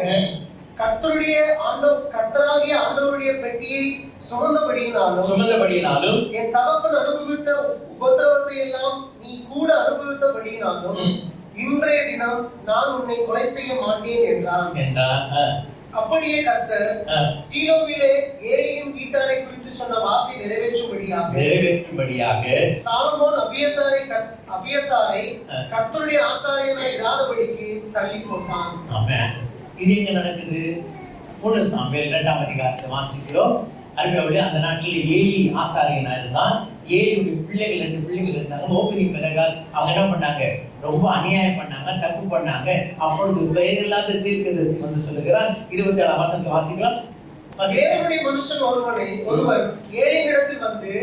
கர்த்தராகிய ஆண்டவருடைய பெட்டியை சுமந்தபடியினாலும் என் தகப்பன் அனுபவித்த உபத்திரவத்தை எல்லாம் நீ கூட அனுபவித்தபடியினாலும் இன்றைய தினம் நான் உன்னை கொலை செய்ய மாட்டேன் என்றான். அப்படியே கர்த்தர் சீலோவிலே ஏலியின் வீட்டாரை குறித்து சொன்ன வார்த்தை நிறைவேற்றும்படியாக சாலமோன் அபியத்தாரை கர்த்தருடைய ஆசாரியனாய் இராதபடிக்கு தள்ளி போட்டான். ஆமென். இது எங்க நடக்குது? 1 சாமுவேல் 2ஆம் அதிகாரத்தை வாசிக்கிறோம். அருமையானவர்களே, அந்த நாட்டில் ஏலி ஆசாரியனா இருந்தான். ஏலியுடைய பிள்ளைகள் 2 பிள்ளைகள் இருந்தாங்க. ஓப்பனி பெரகாஸ் அவங்க என்ன பண்ணாங்க? ரொம்ப அநியாயம் பண்ணாங்க, தப்பு பண்ணாங்க. அப்பொழுது பெயரில்லாத தீர்க்கதரிசி வந்து சொல்லுகிறான். 27ஆம் வசனத்தை வாசிக்கலாம். தேவனுடைய மனுஷன் ஒருவன் ஏலியினிடத்தில் வந்து,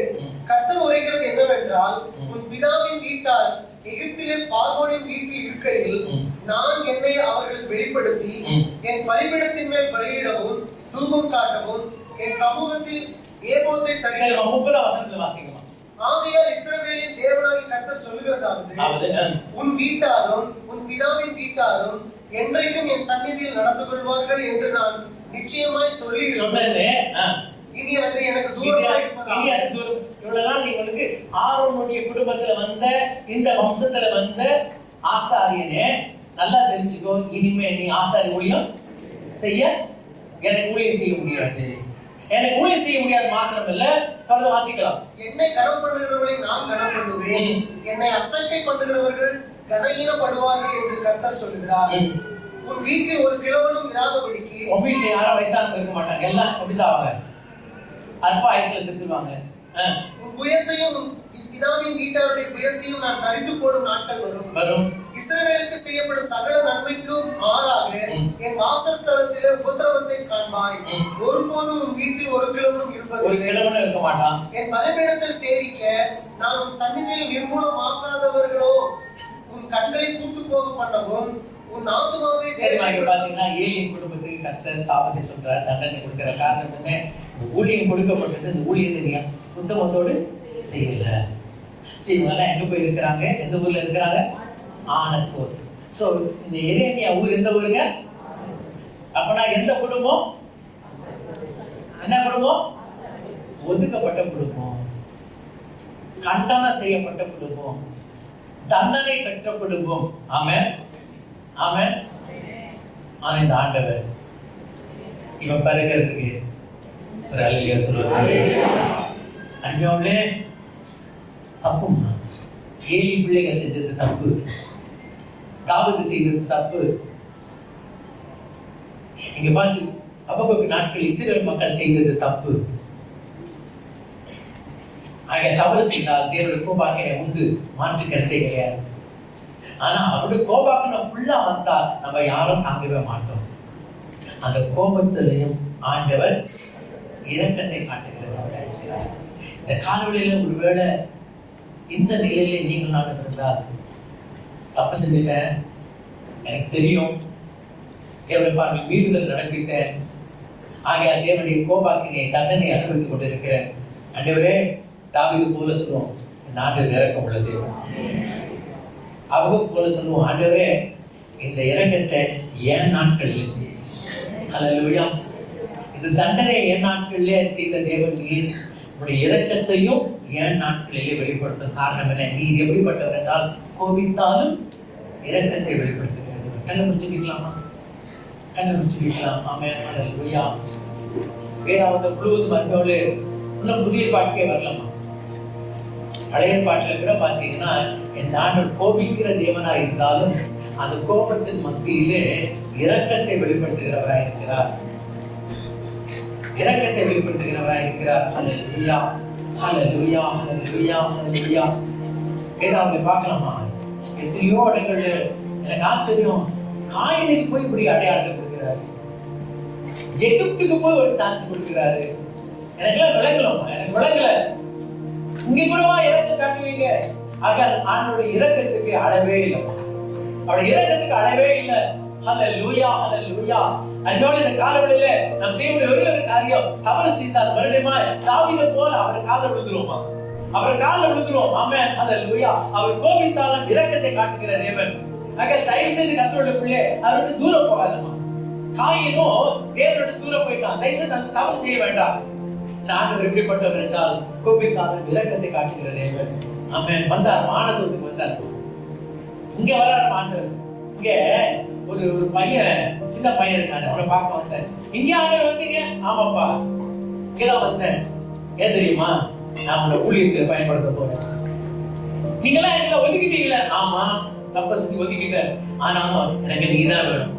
கர்த்தர் உரைக்கிறது என்னவென்றால், உன் பிதாவின் வீட்டார் எகிப்திலே பார்வோனின் வீட்டில் இருக்கையில் நான் என்னை அவர்களுக்கு வெளிப்படுத்தி என் பலிபீடத்தின் மேல் பலியிடவும் தூபம் காட்டவும் என் சமூகத்தில் ஏபோத்தை தரிசிக்கவும். 30ஆம் வசனத்தை வாசிக்கலாம். ஆகையால் இஸ்ரவேலின் தேவனாகிய கர்த்தர் சொல்லுகிறதாவது, உன் வீட்டாரும் உன் பிதாவின் வீட்டாரும் என்றைக்கும் என் சந்நிதியில் நடந்து கொள்வார்கள் என்று நான் நிச்சயமாய் சொல்லி இனி அது எனக்கு தூரமாய் இருப்பதாக. இவ்வளவு நாள் நீங்களுக்கு ஆரோனுடைய குடும்பத்துல வந்த இந்த வம்சத்துல வந்த ஆசாரியனே நல்லா தெரிஞ்சுக்கோ, இனிமே நீ ஆசாரிய ஊழியம் செய்ய எனக்கு ஊழியம் செய்ய முடியாது. எனக்கு ஊழியம் செய்ய முடியாது மாத்திரம் இல்ல, தொடர்ந்து வாசிக்கலாம். என்னை கனம் பண்ணுகிறவர்களை நான் கனம் பண்ணுவேன், என்னை அசட்டை பண்ணுகிறவர்கள் கனஈனப்படுவார்கள் என்று கர்த்தர் சொல்லுகிறார். உன் வீட்டில் ஒரு கிழவனும் இராதபடிக்கு. உன் வீட்டுல யாரும் வயசானவங்க இருக்க மாட்டாங்க, எல்லாம் எப்படி சாவாங்க? அற்ப ஆயுசுல செத்துருவாங்க. உன் புயத்தையும் பிதாவின் வீட்டாருடைய புயத்தையும் நான் தரித்து போடும் நாட்கள் வரும். இஸ்ரவேலுக்கு செய்யப்படும் சகல நன்மைக்கும் மாறாக என் வாசஸ்தலத்திலே உபத்திரவத்தை காண்பாய். ஒருபோதும் உன் வீட்டில் ஒரு கிழவனும் இருக்க மாட்டான். என் பலிபீடத்தில் சேவிக்க நான் உன் சந்நிதியில் நிர்மூலமாக்காதவர்களோ உன் கண்களை பூத்து போக பண்ணவும் உன் ஆத்துமாவே. பாத்தீங்கன்னா ஏலியின் குடும்பத்துக்கு கர்த்தர் சாபத்தை சொல்றார், தண்டனை கொடுக்கிற காரணம் என்ன? ஊழியம் கொடுக்கப்பட்டது, இந்த ஊழியத்தை நீ உத்தமத்தோடு செய்யல. இவங்க எங்க போய் இருக்கிறாங்க? எந்த ஊர்ல இருக்கிறாங்க? ஆனத்தோத். சோ இந்த எரேமியா ஊர் எந்த ஊருங்க? அப்பனா எந்த குடும்பம்? என்ன குடும்பம்? ஒதுக்கப்பட்ட குடும்பம், கண்டனம் செய்யப்பட்ட குடும்பம், தண்டனை பெற்ற குடும்பம். ஆமென், ஆமென். ஆனா இந்த ஆண்டவர் இவன் பிறக்கிறதுக்கு ஒரு அல்லேலூயா சொல்லுவாங்க. அன்பியாவுலே தப்புமா, ஏலி பிள்ளைகள் செஞ்சது தப்பு, தாவீது செய்தது தப்பு. இங்க பாருங்க, அபகுக்கு நாட்கள் இஸ்ரவேல் மக்கள் செய்தது தப்பு. ஆக தவறு செய்தால் தேவனுடைய கோபாக்கினை உண்டு, மாற்று கருத்தை கிடையாது. ஆனா அவருடைய கோபாக்கினை ஃபுல்லா வந்தா நம்ம யாரும் தாங்கவே மாட்டோம். அந்த கோபத்திலையும் ஆண்டவர் இரக்கத்தை காட்டுகிறவராக இருக்கிறார். இந்த காலவெளியில ஒருவேளை இந்த நிலையில நீங்கள் நான் இருந்தால், தப்பு செஞ்சுட்டேன், எனக்கு தெரியும், என்னுடைய பார்வை மீறுதல் நடப்பிட்டேன், ஆகையால் தேவனுடைய கோபாக்கினை தண்டனை அனுபவித்துக் கொண்டிருக்கிறேன். ஆண்டவரே, தாவீது போல சொல்லுவோம், இந்த ஆண்டவர் இரக்கம் உள்ள தேவன். அவங்க போல சொல்லுவோம், ஆண்டவரே இந்த இரக்கத்தை என் நாட்களில் செய்ய. ஹல்லேலூயா. இந்த தண்டனை என் நாட்களிலே செய்த தேவன் நீர், உடைய இரக்கத்தையும் என் நாட்களிலே வெளிப்படுத்தும். காரணம் என்ன? நீர் எப்படிப்பட்டவர் என்றால் கோபித்தாலும் இரக்கத்தை வெளிப்படுத்துகிறது. கண்ணை முடிச்சுக்கலாமா? கண்ணை முடிச்சுக்கலாம். ஆமென், ஹல்லேலூயா. வேறாவது முழுவதும் அன்போடு இன்னும் புதிய பாட்டுக்கே வரலாமா? பழைய பாட்டில் கூட பார்த்தீங்கன்னா, இந்த ஆண்டவர் கோபிக்கிற தேவனாக இருந்தாலும் அந்த கோபத்தின் மத்தியிலே இரக்கத்தை வெளிப்படுத்துகிறவராக இருக்கிறார். இரக்கத்தை வெளிப்படுத்துகிறவராக இருக்கிறார். ஹல்லேலூயா, ஹல்லேலூயா, ஹல்லேலூயா, ஹல்லேலூயா. ஏதாவது பார்க்கலாமா? எத்தனையோ இடங்கள்ல எனக்கு ஆச்சரியம், காயினுக்கு போய் இப்படி அடையாளம் கொடுக்கிறாரு, எகிப்துக்கு போய் ஒரு சான்ஸ் கொடுக்கிறாரு. எனக்குலாம் விளங்கலாமா? எனக்கு விளங்கல. இங்க கூடவா இரக்கம் காட்டுவீங்க? ஆக ஆண்டோட இரக்கத்துக்கு அளவே இல்லைமா, அவருடைய இரக்கத்துக்கு அளவே இல்லை. ஹல்லேலூயா, ஹல்லேலூயா. அன்பான இந்த காலவெளியில நாம் செய்யக்கூடிய ஒரே ஒரு காரியம், தவறு செய்தால் மறுபடியும் தாவீதை போல அவர் காலில் விழுந்துருவோமா? அவர் காலில் விழுந்துருவோம். ஆமென், ஹல்லேலூயா. அவர் கோபித்தாலும் இரக்கத்தை காட்டுகிற தேவன். ஆக தயவு செய்து கர்த்தருடைய பிள்ளை அவருக்கு தூரம் போகாதமா. காயினும் தேவனோட தூரம் போயிட்டான். தயவுசெய்து அந்த தவறு செய்ய வேண்டாம். ஆண்டவர் எப்படிப்பட்டவர் என்றால் கோபித்தாலும் இரக்கத்தை காட்டுகிற தேவன். ஆமென். வந்தார், மானதூரத்துக்கு வந்தார். இங்க வரார் ஆண்டவர். இங்க ஒரு பையன், சின்ன பையன் இருக்காரு, அவனை பார்க்க வந்தேன். இங்கே ஆண்டவர் வந்தீங்க? ஆமாப்பா, இங்கதான் வந்தேன். ஏன் தெரியுமா? நான் உங்களை ஊழியத்தில் பயன்படுத்த போறேன். நீங்களாம் எங்களை ஒதுக்கிட்டீங்களே. ஆமா, தப்ப செஞ்சு ஒதுக்கிட்டேன். ஆனாலும் எனக்கு நீதான் வேணும்,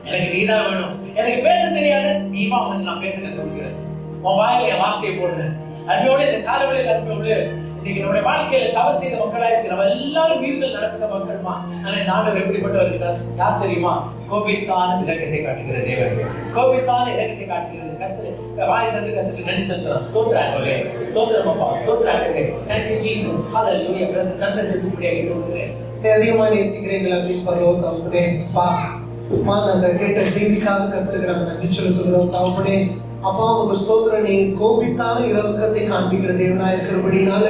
எனக்கு நீதான் வேணும். எனக்கு பேச தெரியாது, நீமா வந்து நான் பேச கத்து கொடுக்கிறேன். உன் வாயில என் வார்த்தையை போடுறேன். அன்போடு இந்த காலவெளியில் அன்போடு இன்னைக்கு நம்முடைய வாழ்க்கையில தவறு செய்த மக்களா இருக்கு. நம்ம எல்லாரும் மீறுதல் நடக்கிற மக்கள்மா. ஆனா இந்த ஆண்டவர் எப்படிப்பட்டவர் இருக்கிறார்? யார் தெரியுமா? கோபித்தான இரக்கத்தை காட்டுகிற தேவன். கோபித்தான இரக்கத்தை காட்டுகிறது. கர்த்தர் வாய் தந்து கர்த்தருக்கு நன்றி செலுத்துறோம். ஸ்தோத்திரம் ஆண்டவரே, ஸ்தோத்திரம் அப்பா, ஸ்தோத்திரம் ஆண்டவரே. Thank you Jesus. Hallelujah. Brother Chandan ஜெபிப்படியாக கேட்டுக்கொள்கிறேன். அதிகமா நேசிக்கிறீங்களா பரலோக தகப்பனே? அப்பா, அந்த கேட்ட செய்திக்காக கர்த்தருக்கு நாங்கள் நன்றி செலுத்துகிறோம் தகப்பனே. அப்பா, உங்க ஸ்தோத்திரம். நீ கோபித்தான இரக்கத்தை காண்பிக்கிற தேவனா இருக்கிறபடினால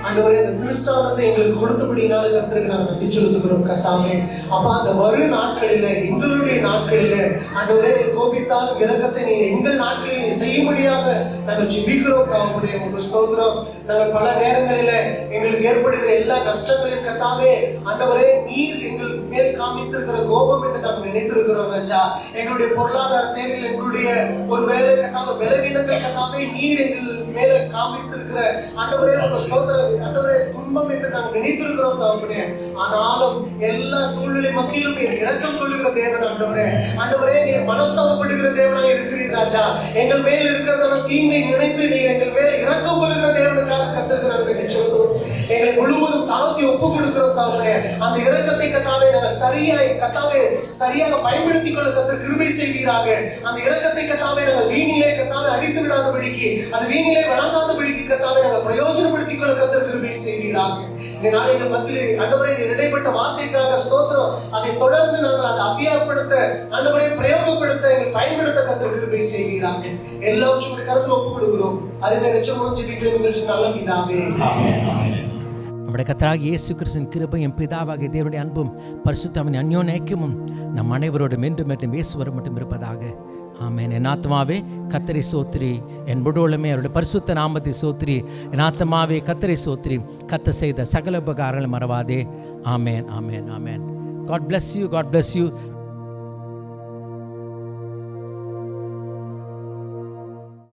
ஆண்டவரே, அந்த திருஷ்டாந்தத்தை எங்களுக்கு கொடுத்தபடினால கர்த்தருக்கு நாங்கள் நன்றி செலுத்துகிறோம் கர்த்தாவே. அப்பா, அந்த வரும் நாட்களில, எங்களுடைய நாட்களில ஆண்டவரே, நீ கோபித்தான இரக்கத்தை நீ எங்கள் நாட்களில் செய்யும்படியாக நாங்கள் ஜெபிக்கிறோம் தகப்பனே. உங்க ஸ்தோத்திரம். நாங்கள் பல நேரங்களில எங்களுக்கு ஏற்படுகிற எல்லா கஷ்டங்களையும் கர்த்தாவே ஆண்டவரே, நீர் எங்கள் மேல் காமித்திருக்கிற கோபம் என்று நாங்கள் நினைத்திருக்கிறோம் ராஜா. எங்களுடைய பொருளாதார தேவையில், எங்களுடைய ஒரு வேலை பலவீனங்கள் கர்த்தாவே நீர் எங்கள் மேல காமித்திருக்கிற ஆண்டவரே உங்க ஸ்தோத்திரம். ஆண்டவரே, துன்பம் என்று நாங்கள் நினைத்திருக்கிறோம் தகப்பனே. ஆனாலும் எல்லா சூழ்நிலை மத்தியிலும் நீர் இரக்கம் கொள்ளுகிற தேவன் ஆண்டவரே. ஆண்டவரே, நீர் மனஸ்தாபப்படுகிற தேவனாய் இருக்கிறீர் ராஜா. எங்கள் மேல் இருக்கிறதான தீங்கை நினைத்து நீர் எங்கள் மேல இரக்கம் கொள்ளுகிற தேவனுக்காக கர்த்தருக்கு நாங்கள் நன்றி செலுத்துகிறோம். எங்களை முழுவதும் தாழ்த்தி ஒப்பு கொடுக்கிறோம் தகப்பனே. அந்த இரக்கத்தை கர்த்தாவே நாங்கள் சரியாக பயன்படுத்திக் கொள்ள கர்த்தர் கிருபை செய்வீராக. அந்த இரக்கத்தை கர்த்தாவே நாங்கள் வீணிலே கர்த்தாவே அடித்து விடாதபடிக்கு, அது வீணிலே வழங்காதபடிக்கு கர்த்தாவே நாங்கள் பிரயோஜனப்படுத்திக் கொள்ள கர்த்தர் கிருபை செய்வீராக. இந்த நாளைகள் மத்தியிலே ஆண்டவரே, நீர் இடைப்பட்ட வார்த்தைக்காக ஸ்தோத்திரம். அதை தொடர்ந்து நாங்கள் அதை அபியாசப்படுத்த ஆண்டவரே, பிரயோகப்படுத்த எங்கள் பயன்படுத்த கர்த்தர் கிருபை செய்வீராக. எல்லாம் உங்களுடைய கருத்தில் ஒப்புக் கொடுக்கிறோம். அறிந்த ரட்சகரும் ஜெபிக்கிறேன் நல்ல பிதாவே. நம்முடைய கர்த்தராகிய இயேசு கிறிஸ்துவின் கிருபையும் பிதாவாகிய தேவனுடைய அன்பும் பரிசுத்தமின் அந்யோன்ய ஐக்கியமும் நம் அனைவரோடும் என்றும் என்றும் இயேசுவர் மட்டும் இருப்பதாக. ஆமென். என் ஆத்மாவே கர்த்தரை சோத்திரி, என் முழுவதுமே அவருடைய பரிசுத்த நாமத்தை சோத்திரி. என் ஆத்மாவே கர்த்தரை சோத்திரி, கர்த்தர் செய்த சகல உபகாரங்களை மறவாதே. ஆமென், ஆமென், ஆமென். God bless you. God bless you.